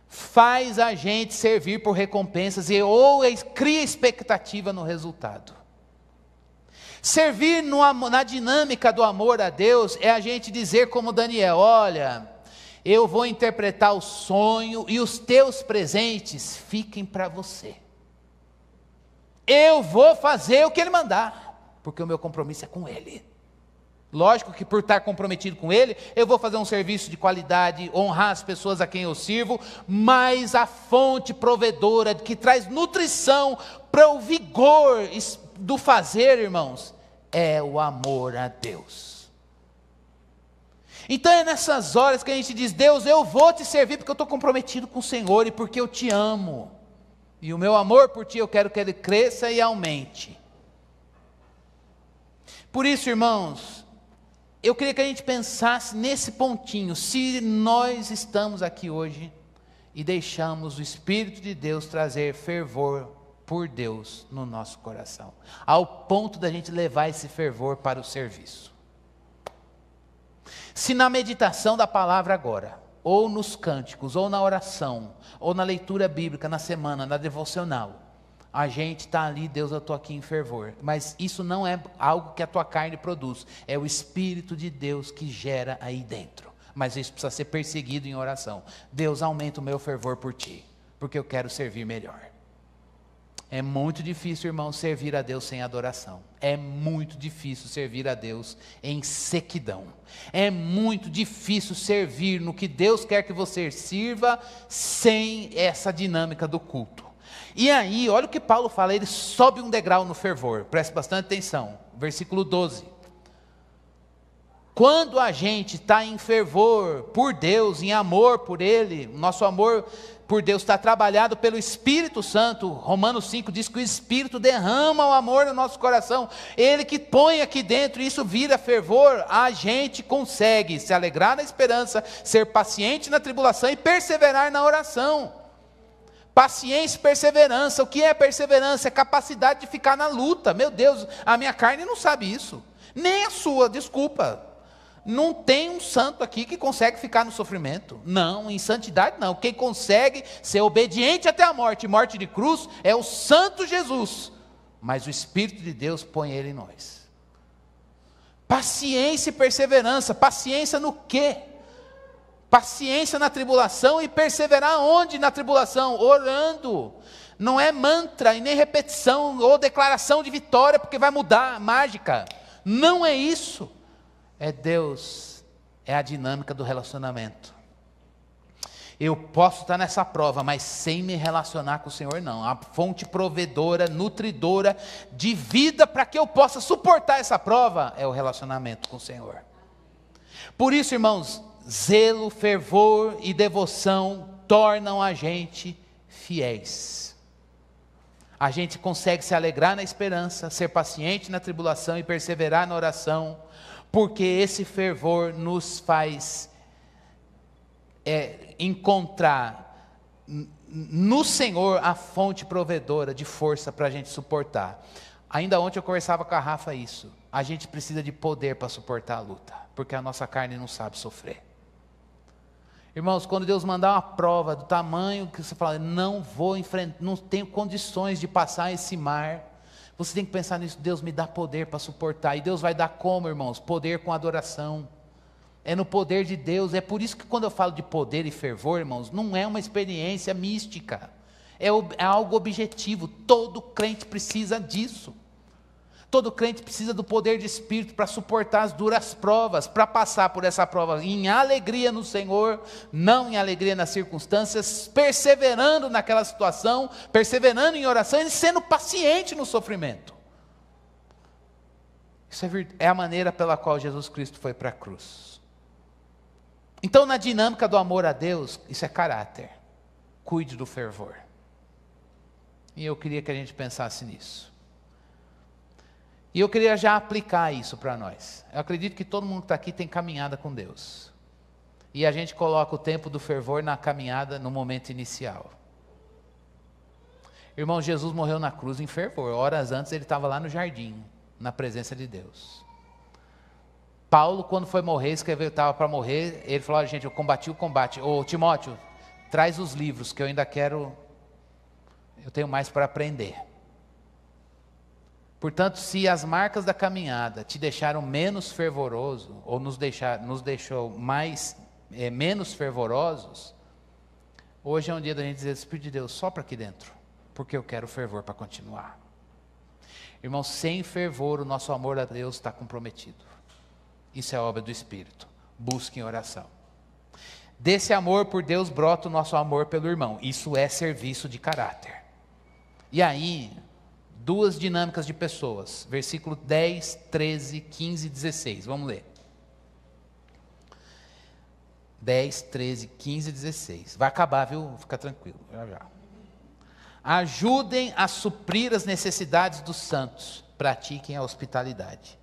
S1: faz a gente servir por recompensas ou cria expectativa no resultado. Servir na dinâmica do amor a Deus é a gente dizer como Daniel: olha, eu vou interpretar o sonho e os teus presentes fiquem para você. Eu vou fazer o que ele mandar, porque o meu compromisso é com ele. Lógico que por estar comprometido com ele, eu vou fazer um serviço de qualidade, honrar as pessoas a quem eu sirvo, mas a fonte provedora que traz nutrição para o vigor do fazer, irmãos, é o amor a Deus. Então é nessas horas que a gente diz: Deus, eu vou te servir porque eu estou comprometido com o Senhor e porque eu te amo. E o meu amor por ti eu quero que ele cresça e aumente. Por isso, irmãos, eu queria que a gente pensasse nesse pontinho: se nós estamos aqui hoje e deixamos o Espírito de Deus trazer fervor por Deus no nosso coração, ao ponto da gente levar esse fervor para o serviço. Se na meditação da palavra agora, ou nos cânticos, ou na oração, ou na leitura bíblica, na semana, na devocional, a gente está ali: Deus, eu estou aqui em fervor, mas isso não é algo que a tua carne produz, é o Espírito de Deus que gera aí dentro, mas isso precisa ser perseguido em oração. Deus, aumenta o meu fervor por ti, porque eu quero servir melhor. É muito difícil, irmão, servir a Deus sem adoração. É muito difícil servir a Deus em sequidão. É muito difícil servir no que Deus quer que você sirva sem essa dinâmica do culto. E aí, olha o que Paulo fala, ele sobe um degrau no fervor, preste bastante atenção, versículo 12. Quando a gente está em fervor por Deus, em amor por Ele, nosso amor por Deus está trabalhado pelo Espírito Santo. Romanos 5 diz que o Espírito derrama o amor no nosso coração, Ele que põe aqui dentro, e isso vira fervor. A gente consegue se alegrar na esperança, ser paciente na tribulação e perseverar na oração. Paciência e perseverança. O que é perseverança? É capacidade de ficar na luta. Meu Deus, a minha carne não sabe isso, nem a sua, desculpa. Não tem um santo aqui que consegue ficar no sofrimento. Não, em santidade não. Quem consegue ser obediente até a morte, morte de cruz, é o santo Jesus. Mas o Espírito de Deus põe ele em nós. Paciência e perseverança. Paciência no quê? Paciência na tribulação e perseverar onde na tribulação? Orando. Não é mantra e nem repetição ou declaração de vitória porque vai mudar, mágica. Não é isso. É Deus, é a dinâmica do relacionamento. Eu posso estar nessa prova, mas sem me relacionar com o Senhor não. A fonte provedora, nutridora de vida para que eu possa suportar essa prova é o relacionamento com o Senhor. Por isso, irmãos, zelo, fervor e devoção tornam a gente fiéis. A gente consegue se alegrar na esperança, ser paciente na tribulação e perseverar na oração, porque esse fervor nos faz encontrar no Senhor a fonte provedora de força para a gente suportar. Ainda ontem eu conversava com a Rafa isso. A gente precisa de poder para suportar a luta, porque a nossa carne não sabe sofrer. Irmãos, quando Deus mandar uma prova do tamanho que você fala: não vou enfrentar, não tenho condições de passar esse mar, você tem que pensar nisso. Deus me dá poder para suportar. E Deus vai dar como, irmãos? Poder com adoração. É no poder de Deus. É por isso que quando eu falo de poder e fervor, irmãos, não é uma experiência mística. É algo objetivo. Todo crente precisa disso. Todo crente precisa do poder de Espírito para suportar as duras provas, para passar por essa prova em alegria no Senhor, não em alegria nas circunstâncias, perseverando naquela situação, perseverando em oração e sendo paciente no sofrimento. Isso é a maneira pela qual Jesus Cristo foi para a cruz. Então, na dinâmica do amor a Deus, isso é caráter. Cuide do fervor. E eu queria que a gente pensasse nisso. E eu queria já aplicar isso para nós. Eu acredito que todo mundo que está aqui tem caminhada com Deus. E a gente coloca o tempo do fervor na caminhada no momento inicial. Irmão, Jesus morreu na cruz em fervor. Horas antes ele estava lá no jardim, na presença de Deus. Paulo, quando foi morrer, escreveu, estava para morrer, ele falou, olha, gente, eu combati o combate. Ô Timóteo, traz os livros que eu ainda quero, eu tenho mais para aprender. Portanto, se as marcas da caminhada te deixaram menos fervoroso, ou nos deixou menos fervorosos, hoje é um dia da gente dizer, Espírito de Deus, sopra aqui dentro, porque eu quero fervor para continuar. Irmão, sem fervor o nosso amor a Deus está comprometido. Isso é obra do Espírito. Busque em oração. Desse amor por Deus brota o nosso amor pelo irmão. Isso é serviço de caráter. E aí, duas dinâmicas de pessoas. Versículo 10, 13, 15 e 16. Vamos ler. 10, 13, 15 e 16. Vai acabar, viu? Fica tranquilo. Já. Ajudem a suprir as necessidades dos santos. Pratiquem a hospitalidade.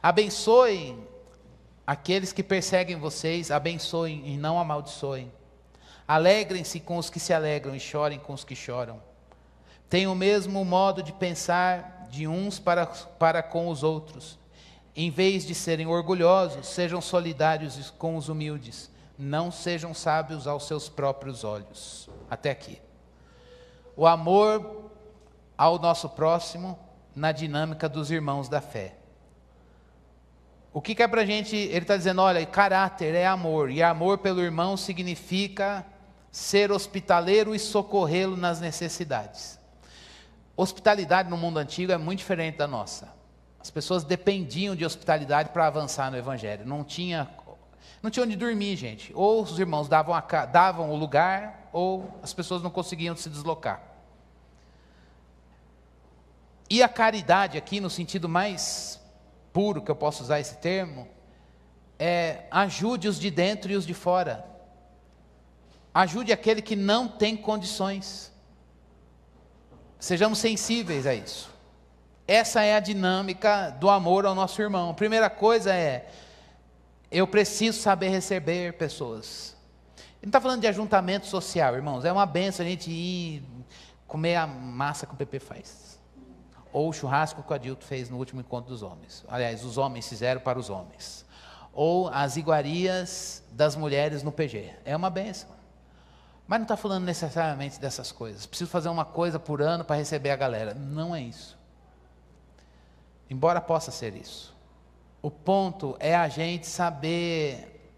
S1: Abençoem aqueles que perseguem vocês. Abençoem e não amaldiçoem. Alegrem-se com os que se alegram e chorem com os que choram. Tenham o mesmo modo de pensar de uns para com os outros. Em vez de serem orgulhosos, sejam solidários com os humildes. Não sejam sábios aos seus próprios olhos. Até aqui. O amor ao nosso próximo na dinâmica dos irmãos da fé. O que é para a gente, ele está dizendo, olha, caráter é amor, e amor pelo irmão significa ser hospitaleiro e socorrê-lo nas necessidades. Hospitalidade no mundo antigo é muito diferente da nossa. As pessoas dependiam de hospitalidade para avançar no Evangelho, não tinha onde dormir, gente. Ou os irmãos davam o lugar, ou as pessoas não conseguiam se deslocar. E a caridade aqui, no sentido mais puro que eu posso usar esse termo, é ajude os de dentro e os de fora. Ajude aquele que não tem condições. Sejamos sensíveis a isso. Essa é a dinâmica do amor ao nosso irmão. A primeira coisa é, eu preciso saber receber pessoas. Ele não está falando de ajuntamento social, irmãos. É uma benção a gente ir comer a massa que o Pepe faz. Ou o churrasco que o Adilto fez no último encontro dos homens. Aliás, os homens fizeram para os homens. Ou as iguarias das mulheres no PG. É uma benção. Mas não está falando necessariamente dessas coisas. Preciso fazer uma coisa por ano para receber a galera. Não é isso. Embora possa ser isso. O ponto é a gente saber,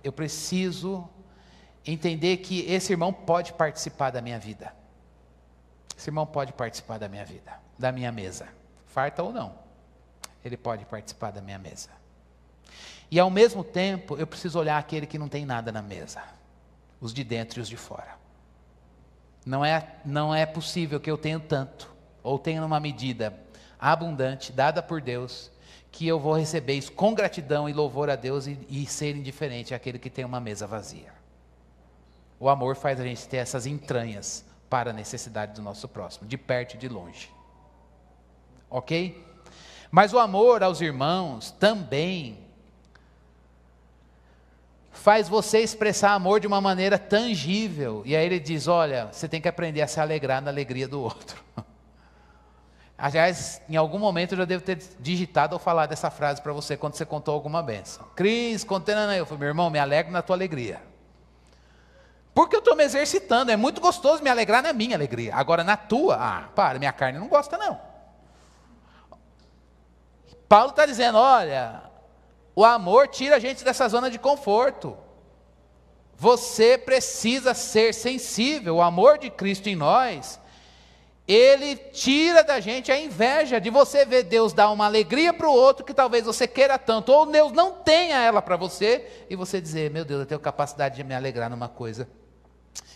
S1: eu preciso entender que esse irmão pode participar da minha vida. Esse irmão pode participar da minha vida, da minha mesa. Farta ou não, ele pode participar da minha mesa. E ao mesmo tempo, eu preciso olhar aquele que não tem nada na mesa. Os de dentro e os de fora. Não é possível que eu tenha tanto, ou tenha uma medida abundante, dada por Deus, que eu vou receber isso com gratidão e louvor a Deus e ser indiferente àquele que tem uma mesa vazia. O amor faz a gente ter essas entranhas para a necessidade do nosso próximo, de perto e de longe. Ok? Mas o amor aos irmãos também faz você expressar amor de uma maneira tangível. E aí ele diz, olha, você tem que aprender a se alegrar na alegria do outro. Aliás, em algum momento eu já devo ter digitado ou falado essa frase para você quando você contou alguma bênção. Cris, contei, eu falei, meu irmão, me alegro na tua alegria. Porque eu estou me exercitando, é muito gostoso me alegrar na minha alegria. Agora na tua, minha carne não gosta não. Paulo está dizendo, olha, o amor tira a gente dessa zona de conforto. Você precisa ser sensível, o amor de Cristo em nós, ele tira da gente a inveja de você ver Deus dar uma alegria para o outro que talvez você queira tanto, ou Deus não tenha ela para você, e você dizer, meu Deus, eu tenho capacidade de me alegrar numa coisa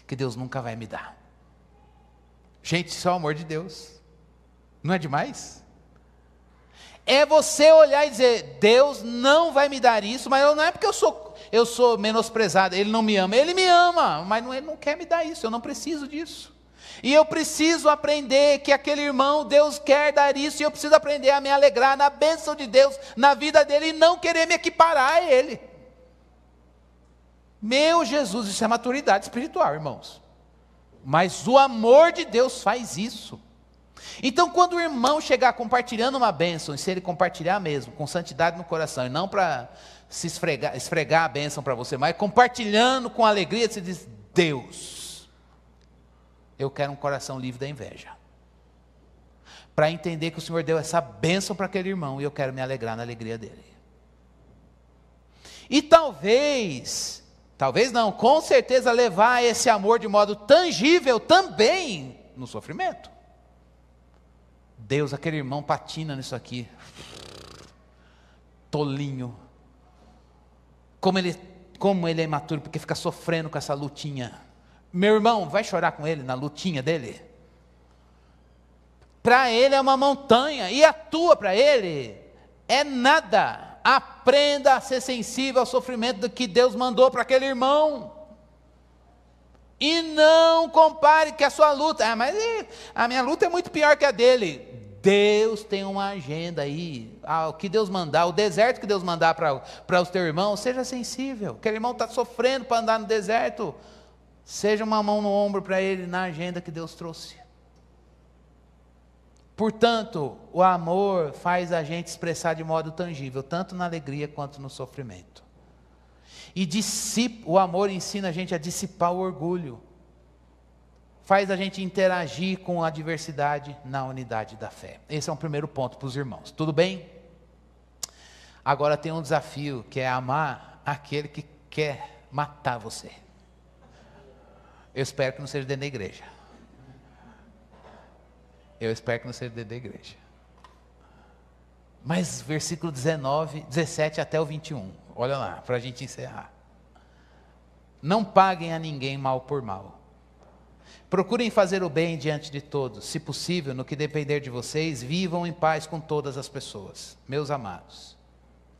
S1: que Deus nunca vai me dar. Gente, isso é o amor de Deus. Não é demais? É você olhar e dizer, Deus não vai me dar isso, mas não é porque eu sou menosprezado, Ele não me ama. Ele me ama, mas Ele não quer me dar isso, eu não preciso disso. E eu preciso aprender que aquele irmão, Deus quer dar isso, e eu preciso aprender a me alegrar na bênção de Deus, na vida dele, e não querer me equiparar a Ele. Meu Jesus, isso é maturidade espiritual, irmãos. Mas o amor de Deus faz isso. Então, quando o irmão chegar compartilhando uma bênção, e se ele compartilhar mesmo, com santidade no coração, e não para se esfregar a bênção para você, mas compartilhando com alegria, você diz, Deus, eu quero um coração livre da inveja. Para entender que o Senhor deu essa bênção para aquele irmão, e eu quero me alegrar na alegria dele. E talvez não, com certeza levar esse amor de modo tangível também no sofrimento. Deus, aquele irmão patina nisso aqui, tolinho, como ele é imaturo, porque fica sofrendo com essa lutinha. Meu irmão, vai chorar com ele na lutinha dele? Para ele é uma montanha, e a tua para ele é nada. Aprenda a ser sensível ao sofrimento do que Deus mandou para aquele irmão. E não compare que a sua luta, mas a minha luta é muito pior que a dele. Deus tem uma agenda aí, o que Deus mandar, o deserto que Deus mandar para os teus irmãos, seja sensível. Aquele irmão está sofrendo para andar no deserto, seja uma mão no ombro para ele na agenda que Deus trouxe. Portanto, o amor faz a gente expressar de modo tangível, tanto na alegria quanto no sofrimento. E o amor ensina a gente a dissipar o orgulho. Faz a gente interagir com a diversidade na unidade da fé. Esse é um primeiro ponto para os irmãos. Tudo bem? Agora tem um desafio, que é amar aquele que quer matar você. Eu espero que não seja dentro da igreja. Eu espero que não seja dentro da igreja. Mas versículo 17 até o 21. Olha lá, para a gente encerrar. Não paguem a ninguém mal por mal. Procurem fazer o bem diante de todos. Se possível, no que depender de vocês, vivam em paz com todas as pessoas. Meus amados,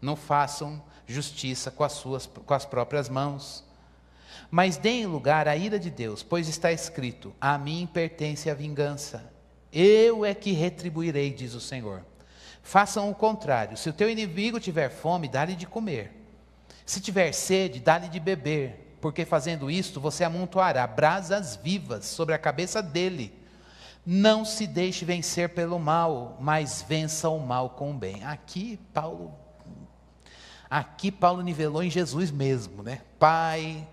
S1: não façam justiça com as próprias mãos, mas deem lugar à ira de Deus, pois está escrito, a mim pertence a vingança. Eu é que retribuirei, diz o Senhor. Façam o contrário. Se o teu inimigo tiver fome, dá-lhe de comer. Se tiver sede, dá-lhe de beber, porque fazendo isto, você amontoará brasas vivas sobre a cabeça dele. Não se deixe vencer pelo mal, mas vença o mal com o bem. Aqui Paulo nivelou em Jesus mesmo, né? Pai,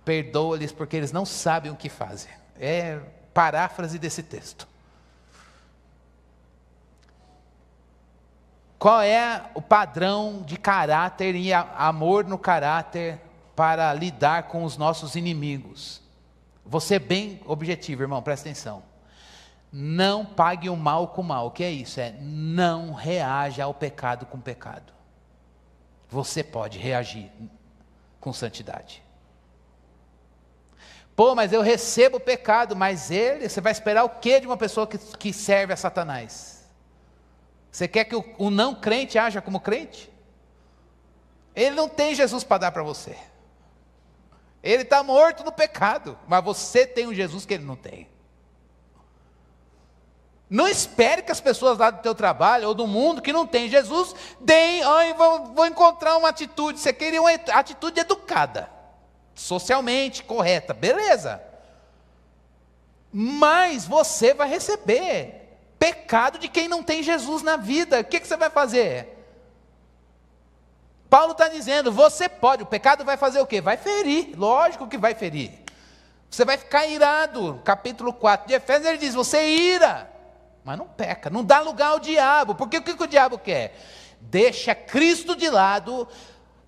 S1: perdoa-lhes porque eles não sabem o que fazem. É paráfrase desse texto. Qual é o padrão de caráter e amor no caráter para lidar com os nossos inimigos? Vou ser bem objetivo, irmão, presta atenção. Não pague o mal com o mal. O que é isso? É não reaja ao pecado com pecado. Você pode reagir com santidade. Pô, mas eu recebo o pecado, mas você vai esperar o quê de uma pessoa que serve a Satanás? Você quer que o não crente haja como crente? Ele não tem Jesus para dar para você. Ele está morto no pecado, mas você tem um Jesus que ele não tem. Não espere que as pessoas lá do teu trabalho ou do mundo que não tem Jesus deem, vou encontrar uma atitude. Você queria uma atitude educada, socialmente correta, beleza. Mas você vai receber pecado de quem não tem Jesus na vida. O que você vai fazer? Paulo está dizendo, você pode, o pecado vai fazer o quê? Vai ferir, lógico que vai ferir. Você vai ficar irado. Capítulo 4 de Efésios, ele diz, você ira, mas não peca, não dá lugar ao diabo. Porque o que o diabo quer? Deixa Cristo de lado,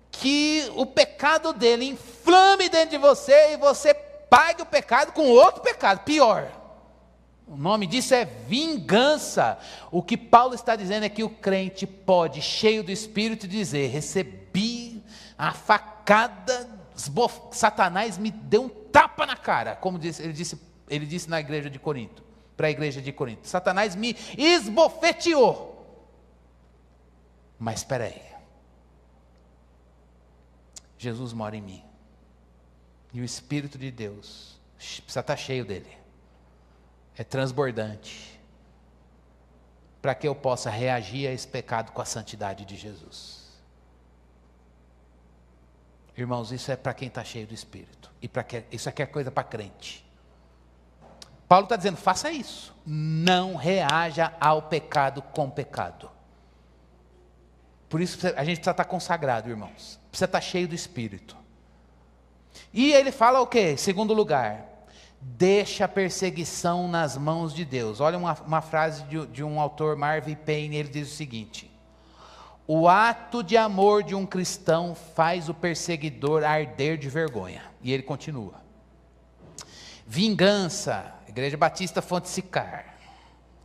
S1: que o pecado dele inflame dentro de você, e você pague o pecado com outro pecado, pior. O nome disso é vingança. O que Paulo está dizendo é que o crente pode, cheio do Espírito, dizer: recebi a facada, Satanás me deu um tapa na cara, como ele disse na igreja de Corinto, para a igreja de Corinto: Satanás me esbofeteou. Mas espera aí, Jesus mora em mim, e o Espírito de Deus precisa estar cheio dele, é transbordante, para que eu possa reagir a esse pecado com a santidade de Jesus. Irmãos, isso é para quem está cheio do Espírito, isso aqui é coisa para crente. Paulo está dizendo: faça isso, não reaja ao pecado com pecado. Por isso a gente precisa estar consagrado, irmãos, precisa estar cheio do Espírito. E ele fala o quê? Em segundo lugar, deixa a perseguição nas mãos de Deus. Olha uma frase de um autor, Marvin Payne, ele diz o seguinte: o ato de amor de um cristão faz o perseguidor arder de vergonha. E ele continua: vingança, Igreja Batista Fonte Sicar,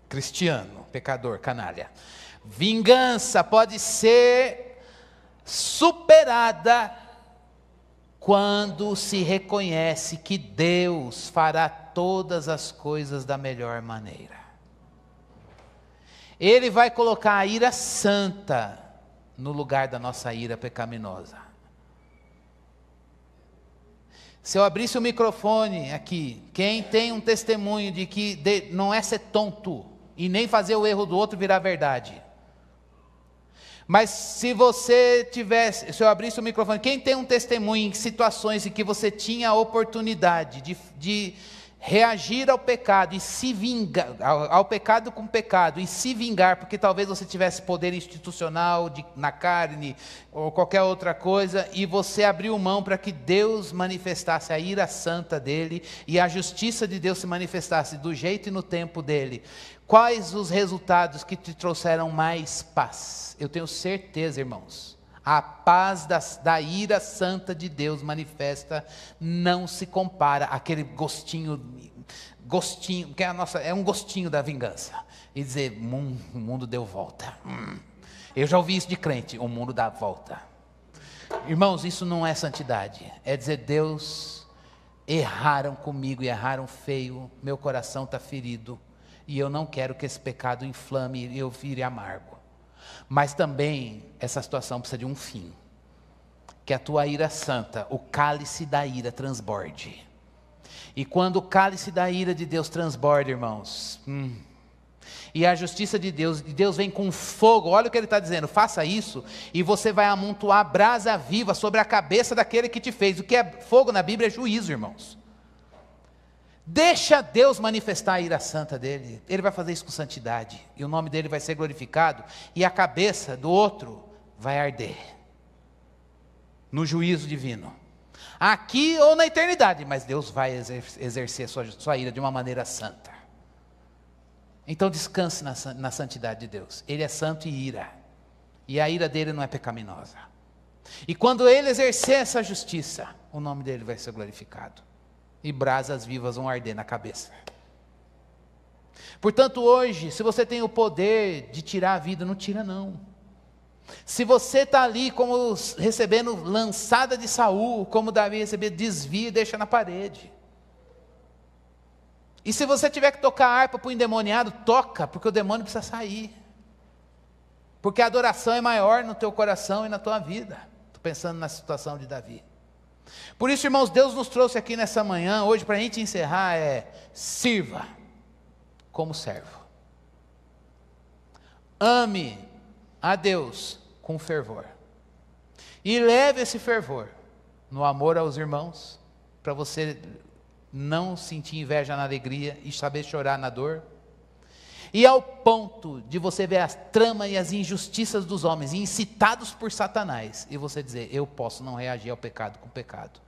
S1: cristiano, pecador, canalha. Vingança pode ser superada quando se reconhece que Deus fará todas as coisas da melhor maneira. Ele vai colocar a ira santa no lugar da nossa ira pecaminosa. Se eu abrisse o microfone aqui, quem tem um testemunho de que não é ser tonto e nem fazer o erro do outro virar verdade. Mas se eu abrisse o microfone, quem tem um testemunho em situações em que você tinha a oportunidade de reagir ao pecado e se vingar, ao pecado com pecado, e se vingar, porque talvez você tivesse poder institucional na carne, ou qualquer outra coisa, e você abriu mão para que Deus manifestasse a ira santa dele, e a justiça de Deus se manifestasse do jeito e no tempo dele. Quais os resultados que te trouxeram mais paz? Eu tenho certeza, irmãos, a paz da ira santa de Deus manifesta não se compara àquele gostinho, que é um gostinho da vingança. E dizer: o mundo deu volta. Eu já ouvi isso de crente: o mundo dá volta. Irmãos, isso não é santidade. É dizer: Deus, erraram comigo e erraram feio, meu coração está ferido, e eu não quero que esse pecado inflame e eu vire amargo. Mas também essa situação precisa de um fim, que a tua ira santa, o cálice da ira transborde. E quando o cálice da ira de Deus transborda, irmãos, e a justiça de Deus vem com fogo, olha o que ele está dizendo: faça isso e você vai amontoar brasa viva sobre a cabeça daquele que te fez. O que é fogo na Bíblia é juízo, irmãos. Deixa Deus manifestar a ira santa dele, ele vai fazer isso com santidade, e o nome dele vai ser glorificado, e a cabeça do outro vai arder, no juízo divino, aqui ou na eternidade, mas Deus vai exercer sua ira de uma maneira santa. Então descanse na santidade de Deus, ele é santo e ira, e a ira dele não é pecaminosa, e quando ele exercer essa justiça, o nome dele vai ser glorificado, e brasas vivas vão arder na cabeça. Portanto, hoje, se você tem o poder de tirar a vida, não tira não. Se você está ali como recebendo lançada de Saul, como Davi recebeu, desvia e deixa na parede. E se você tiver que tocar harpa para o endemoniado, toca, porque o demônio precisa sair. Porque a adoração é maior no teu coração e na tua vida. Estou pensando na situação de Davi. Por isso, irmãos, Deus nos trouxe aqui nessa manhã, hoje, para a gente encerrar, sirva como servo. Ame a Deus com fervor. E leve esse fervor no amor aos irmãos, para você não sentir inveja na alegria e saber chorar na dor. E ao ponto de você ver as tramas e as injustiças dos homens, incitados por Satanás, e você dizer: eu posso não reagir ao pecado com pecado,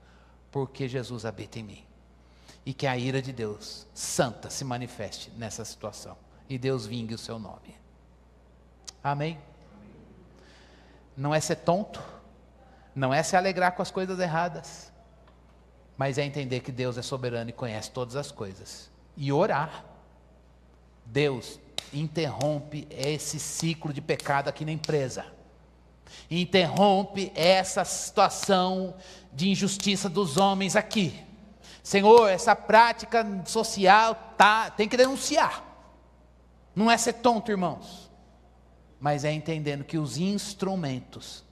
S1: porque Jesus habita em mim. E que a ira de Deus, santa, se manifeste nessa situação, e Deus vingue o seu nome. Amém? Não é ser tonto, não é se alegrar com as coisas erradas, mas é entender que Deus é soberano e conhece todas as coisas, e orar. Deus interrompe esse ciclo de pecado aqui na empresa. Interrompe essa situação de injustiça dos homens aqui. Senhor, essa prática social tem que denunciar. Não é ser tonto, irmãos, mas é entendendo que os instrumentos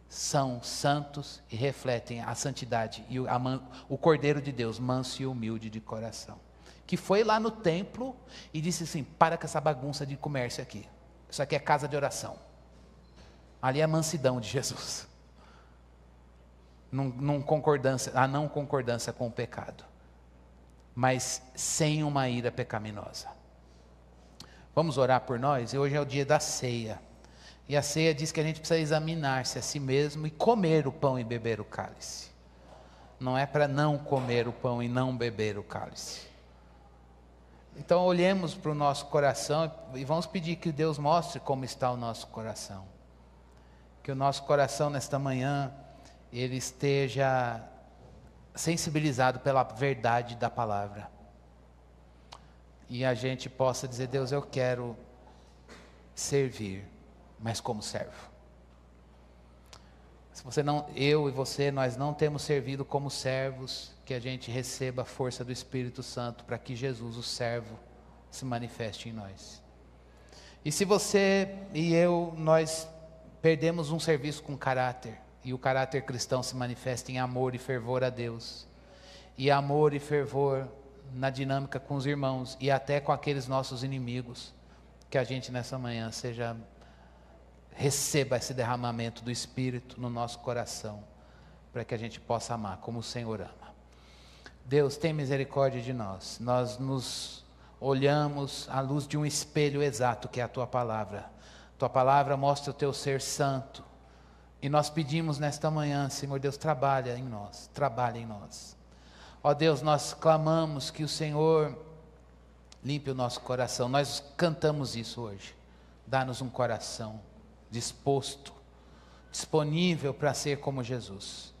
S1: são santos e refletem a santidade e o Cordeiro de Deus, manso e humilde de coração, que foi lá no templo e disse assim: para com essa bagunça de comércio aqui, isso aqui é casa de oração. Ali é a mansidão de Jesus, a não concordância com o pecado, mas sem uma ira pecaminosa. Vamos orar por nós? E hoje é o dia da ceia, e a ceia diz que a gente precisa examinar-se a si mesmo e comer o pão e beber o cálice. Não é para não comer o pão e não beber o cálice. Então olhemos para o nosso coração e vamos pedir que Deus mostre como está o nosso coração. Que o nosso coração nesta manhã, ele esteja sensibilizado pela verdade da palavra. E a gente possa dizer: Deus, eu quero servir, mas como servo. Se você não, eu e você, nós não temos servido como servos, que a gente receba a força do Espírito Santo para que Jesus, o servo, se manifeste em nós. E se você e eu, nós perdemos um serviço com caráter, e o caráter cristão se manifesta em amor e fervor a Deus, e amor e fervor na dinâmica com os irmãos, e até com aqueles nossos inimigos, que a gente nessa manhã receba esse derramamento do Espírito no nosso coração, para que a gente possa amar como o Senhor ama. Deus, tem misericórdia de nós. Nós nos olhamos à luz de um espelho exato, que é a Tua Palavra. Tua Palavra mostra o Teu ser santo, e nós pedimos nesta manhã: Senhor Deus, trabalha em nós, trabalha em nós. Ó Deus, nós clamamos que o Senhor limpe o nosso coração. Nós cantamos isso hoje. Dá-nos um coração disposto, disponível para ser como Jesus.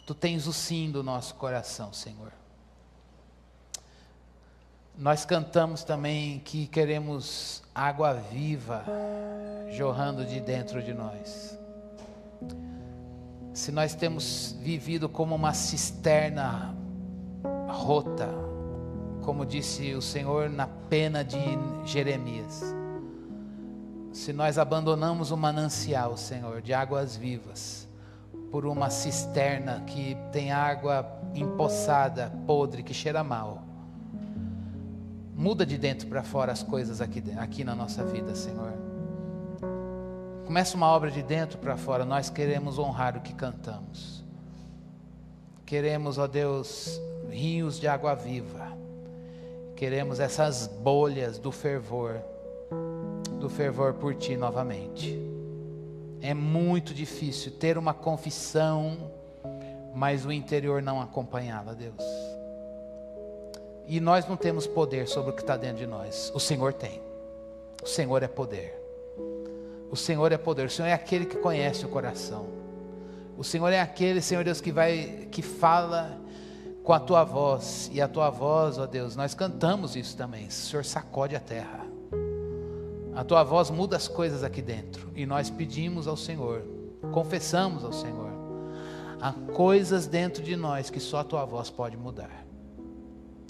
S1: Tu tens o sim do nosso coração, Senhor. Nós cantamos também que queremos água viva jorrando de dentro de nós. Se nós temos vivido como uma cisterna rota, como disse o Senhor na pena de Jeremias, se nós abandonamos o manancial, Senhor, de águas vivas, por uma cisterna que tem água empoçada, podre, que cheira mal, muda de dentro para fora as coisas aqui na nossa vida, Senhor. Começa uma obra de dentro para fora. Nós queremos honrar o que cantamos. Queremos, ó Deus, rios de água viva. Queremos essas bolhas do fervor por Ti novamente. É muito difícil ter uma confissão, mas o interior não acompanhá-la, Deus. E nós não temos poder sobre o que está dentro de nós. O Senhor tem. O Senhor é poder. O Senhor é poder. O Senhor é aquele que conhece o coração. O Senhor é aquele, Senhor Deus, que fala com a Tua voz. E a Tua voz, ó Deus, nós cantamos isso também. O Senhor sacode a terra. A Tua voz muda as coisas aqui dentro. E nós pedimos ao Senhor, confessamos ao Senhor, há coisas dentro de nós que só a Tua voz pode mudar.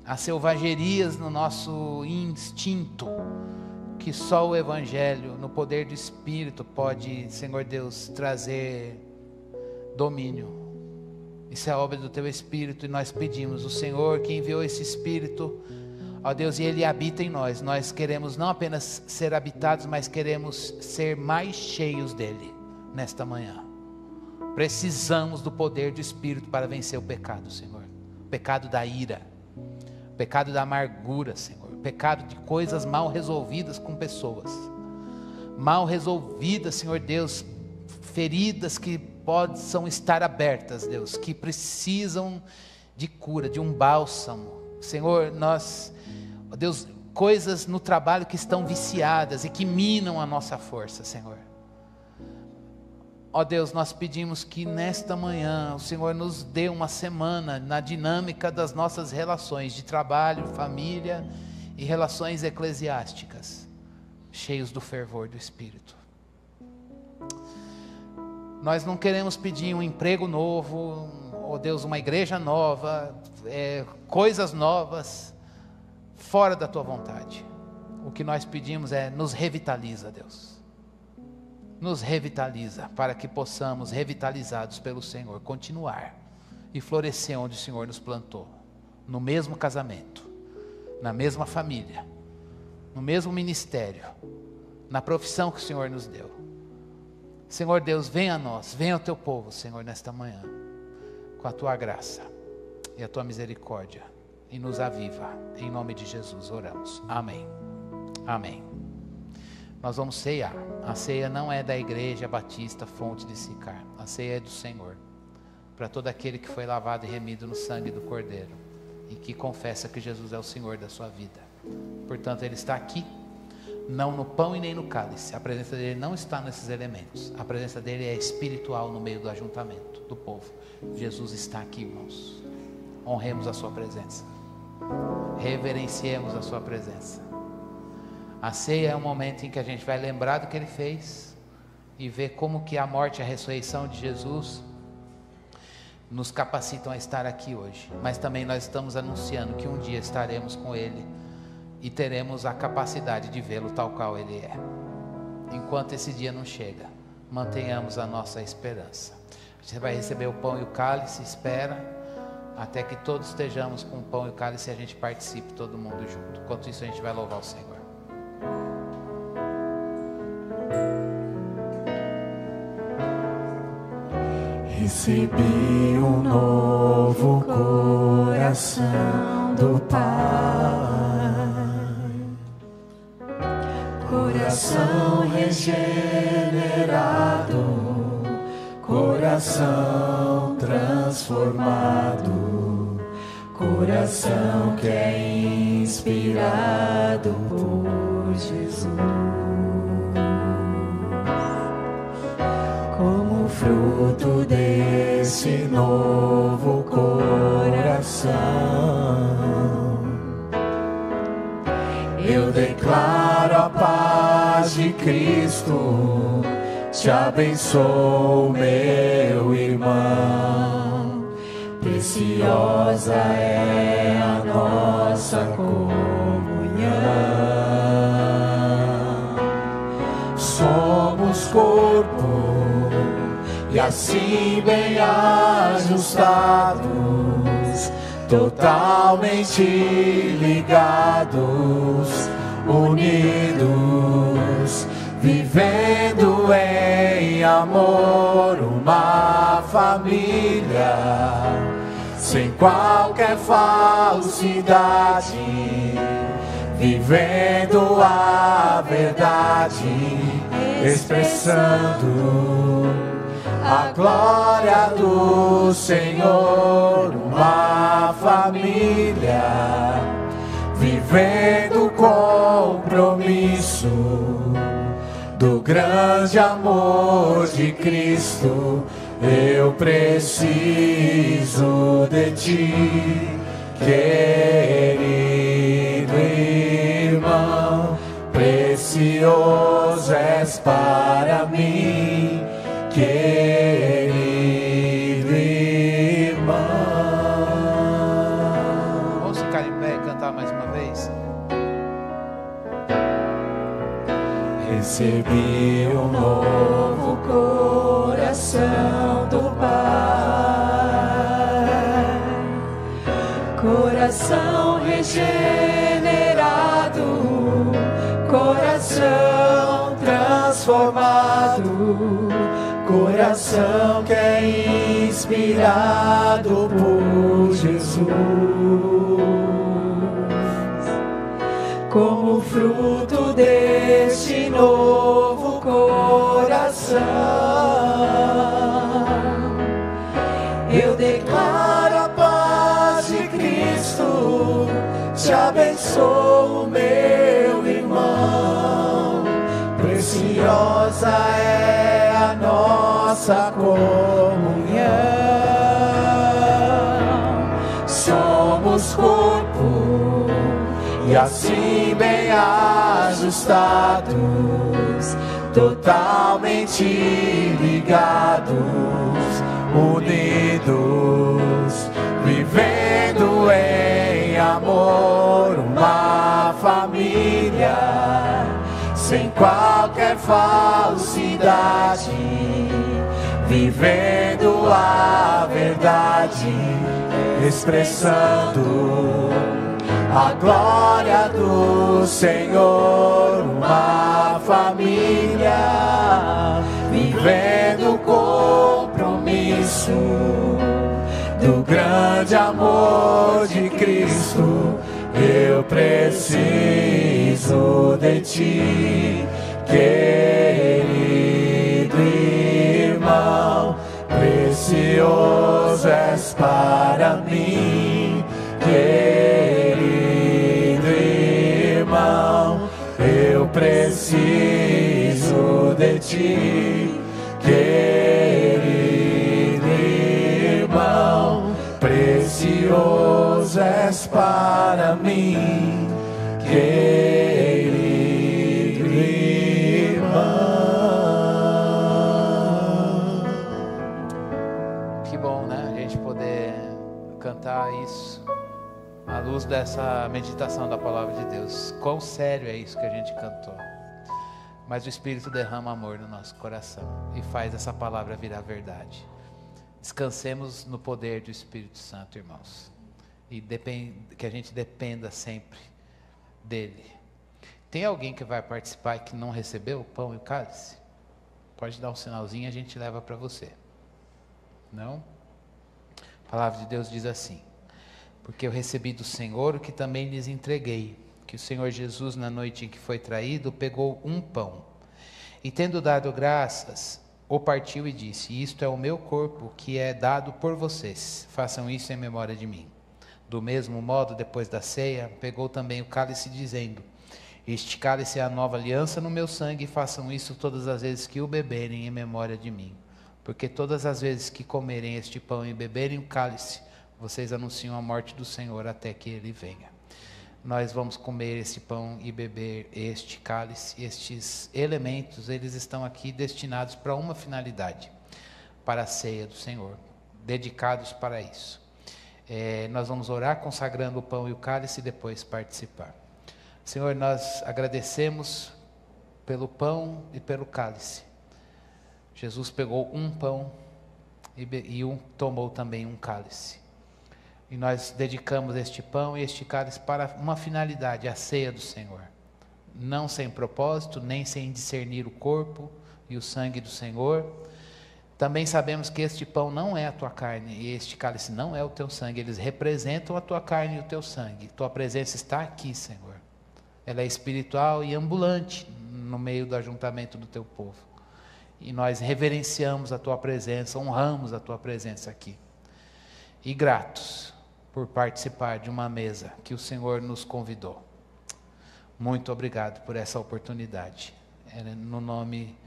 S1: Há selvagerias no nosso instinto, que só o Evangelho, no poder do Espírito, pode, Senhor Deus, trazer domínio. Isso é a obra do Teu Espírito, e nós pedimos, o Senhor que enviou esse Espírito, ó Deus, e Ele habita em nós. Nós queremos não apenas ser habitados, mas queremos ser mais cheios dEle, nesta manhã. Precisamos do poder do Espírito para vencer o pecado, Senhor. O pecado da ira, o pecado da amargura, Senhor. O pecado de coisas mal resolvidas com pessoas. Mal resolvidas, Senhor Deus. Feridas que possam estar abertas, Deus. Que precisam de cura, de um bálsamo. Senhor, nós, ó Deus, coisas no trabalho que estão viciadas e que minam a nossa força, Senhor. Ó Deus, nós pedimos que nesta manhã o Senhor nos dê uma semana na dinâmica das nossas relações de trabalho, família e relações eclesiásticas, cheios do fervor do Espírito. Nós não queremos pedir um emprego novo, oh Deus, uma igreja nova, coisas novas, fora da tua vontade. O que nós pedimos é: nos revitaliza, Deus. Nos revitaliza, para que possamos, revitalizados pelo Senhor, continuar e florescer onde o Senhor nos plantou. No mesmo casamento, na mesma família, no mesmo ministério, na profissão que o Senhor nos deu. Senhor Deus, venha a nós, venha ao teu povo, Senhor, nesta manhã, com a tua graça e a tua misericórdia, e nos aviva. Em nome de Jesus oramos. Amém. Amém. Nós vamos ceiar. A ceia não é da Igreja Batista Fonte de Sicar. A ceia é do Senhor, para todo aquele que foi lavado e remido no sangue do Cordeiro e que confessa que Jesus é o Senhor da sua vida. Portanto, Ele está aqui, não no pão e nem no cálice. A presença dele não está nesses elementos. A presença dele é espiritual no meio do ajuntamento, do povo. Jesus está aqui, irmãos. Honremos a sua presença, reverenciemos a sua presença. A ceia é um momento em que a gente vai lembrar do que Ele fez e ver como que a morte e a ressurreição de Jesus nos capacitam a estar aqui hoje. Mas também nós estamos anunciando que um dia estaremos com Ele e teremos a capacidade de vê-lo tal qual Ele é. Enquanto esse dia não chega, mantenhamos a nossa esperança. Você vai receber o pão e o cálice, espera até que todos estejamos com o pão e o cálice e a gente participe, todo mundo junto. Enquanto isso, a gente vai louvar o Senhor.
S2: Recebi um novo coração do Pai, coração regenerado, coração transformado, coração que é inspirado por Jesus. Como fruto desse novo coração, eu declaro a paz de Cristo. Te abençoo, meu irmão. Preciosa é a nossa comunhão. Somos corpo, e assim bem ajustados, totalmente ligados, unidos, vivendo em amor, uma família, sem qualquer falsidade, vivendo a verdade, expressando a glória do Senhor, uma família, vivendo o compromisso do grande amor de Cristo. Eu preciso de ti, querido irmão, precioso és para mim, querido irmão.
S1: Vamos ficar em pé e cantar mais uma vez?
S2: Recebi um novo coração do Pai, coração regenerado, coração transformado, coração que é inspirado por Jesus. Como fruto deste novo coração, eu declaro a paz de Cristo. Te abençoo, meu irmão. Preciosa é a nossa comunhão. Somos corpo, e assim bem ajustados, totalmente ligados, unidos, vivendo em amor, uma família, sem qualquer falsidade, vivendo a verdade, expressando a glória do Senhor, uma família, vivendo o compromisso do grande amor de Cristo. Eu preciso de ti, querido irmão, precioso és para mim, querido irmão, eu preciso de ti, querido irmão, precioso és para mim, querido irmão.
S1: Que bom, né? A gente poder cantar isso à luz dessa meditação da palavra de Deus. Quão sério é isso que a gente cantou. Mas o Espírito derrama amor no nosso coração e faz essa palavra virar verdade. Descansemos no poder do Espírito Santo, irmãos. E que a gente dependa sempre dele. Tem alguém que vai participar e que não recebeu o pão e o cálice? Pode dar um sinalzinho e a gente leva para você. Não? A palavra de Deus diz assim: porque eu recebi do Senhor o que também lhes entreguei, que o Senhor Jesus, na noite em que foi traído, pegou um pão, e tendo dado graças, o partiu e disse: isto é o meu corpo, que é dado por vocês, façam isso em memória de mim. Do mesmo modo, depois da ceia, pegou também o cálice, dizendo: este cálice é a nova aliança no meu sangue, e façam isso todas as vezes que o beberem em memória de mim. Porque todas as vezes que comerem este pão e beberem o cálice, vocês anunciam a morte do Senhor até que ele venha. Nós vamos comer esse pão e beber este cálice. Estes elementos, eles estão aqui destinados para uma finalidade, para a ceia do Senhor, dedicados para isso. Nós vamos orar consagrando o pão e o cálice e depois participar. Senhor, nós agradecemos pelo pão e pelo cálice. Jesus pegou um pão e tomou também um cálice. E nós dedicamos este pão e este cálice para uma finalidade, a ceia do Senhor. Não sem propósito, nem sem discernir o corpo e o sangue do Senhor. Também sabemos que este pão não é a tua carne e este cálice não é o teu sangue. Eles representam a tua carne e o teu sangue. Tua presença está aqui, Senhor. Ela é espiritual e ambulante no meio do ajuntamento do teu povo. E nós reverenciamos a tua presença, honramos a tua presença aqui. E gratos por participar de uma mesa que o Senhor nos convidou. Muito obrigado por essa oportunidade. É no nome,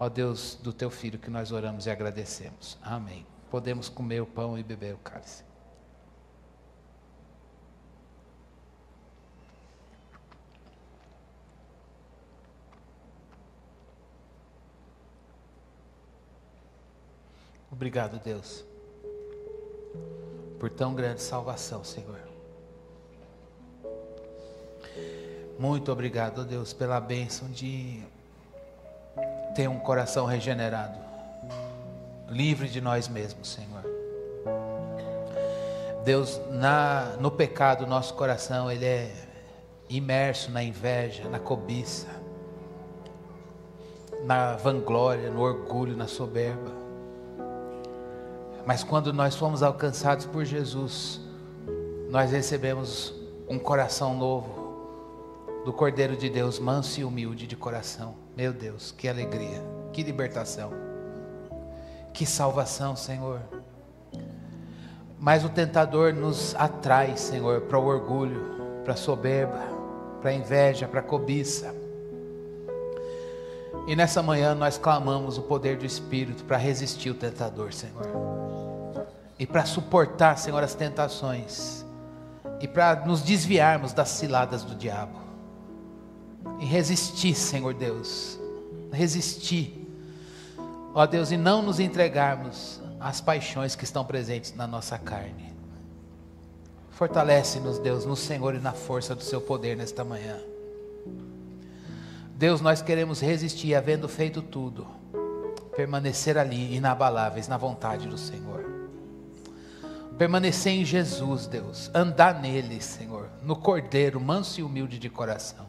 S1: ó Deus, do teu Filho que nós oramos e agradecemos. Amém. Podemos comer o pão e beber o cálice. Obrigado, Deus, por tão grande salvação, Senhor. Muito obrigado, Deus, pela bênção de ter um coração regenerado, livre de nós mesmos, Senhor. Deus, no pecado, nosso coração, ele é imerso na inveja, na cobiça, na vanglória, no orgulho, na soberba. Mas quando nós fomos alcançados por Jesus, nós recebemos um coração novo, do Cordeiro de Deus, manso e humilde de coração. Meu Deus, que alegria, que libertação, que salvação, Senhor. Mas o tentador nos atrai, Senhor, para o orgulho, para a soberba, para a inveja, para a cobiça. E nessa manhã nós clamamos o poder do Espírito para resistir o tentador, Senhor. E para suportar, Senhor, as tentações. e para nos desviarmos das ciladas do diabo. E resistir, Senhor Deus, resistir, ó Deus, e não nos entregarmos às paixões que estão presentes na nossa carne. Fortalece-nos, Deus, no Senhor e na força do seu poder nesta manhã. Deus, nós queremos resistir, havendo feito tudo, permanecer ali, inabaláveis, na vontade do Senhor. Permanecer em Jesus, Deus, andar nele, Senhor, no Cordeiro, manso e humilde de coração.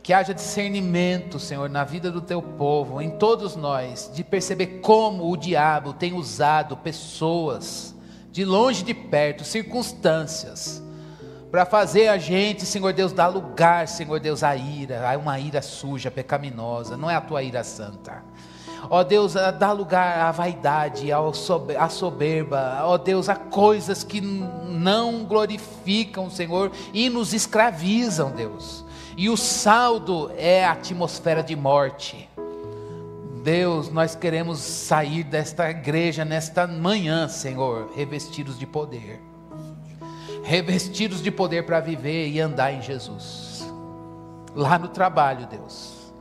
S1: Que haja discernimento, Senhor, na vida do teu povo, em todos nós, de perceber como o diabo tem usado pessoas, de longe e de perto, circunstâncias, para fazer a gente, Senhor Deus, dar lugar, Senhor Deus, à ira, a uma ira suja, pecaminosa, não é a tua ira santa. Ó Deus, dá lugar à vaidade, à soberba, ó Deus, a coisas que não glorificam o Senhor e nos escravizam, Deus. E o saldo é a atmosfera de morte. Deus, nós queremos sair desta igreja nesta manhã, Senhor, revestidos de poder. Revestidos de poder para viver e andar em Jesus. Lá no trabalho, Deus.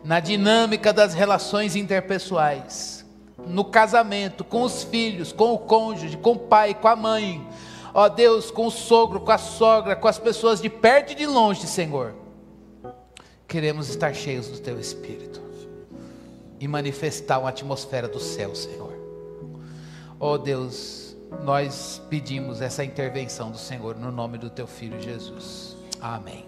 S1: Na dinâmica das relações interpessoais. No casamento, com os filhos, com o cônjuge, com o pai, com a mãe. Ó Deus, com o sogro, com a sogra, com as pessoas de perto e de longe, Senhor. Queremos estar cheios do teu Espírito. E manifestar uma atmosfera do céu, Senhor. Ó Deus, nós pedimos essa intervenção do Senhor no nome do teu Filho Jesus. Amém.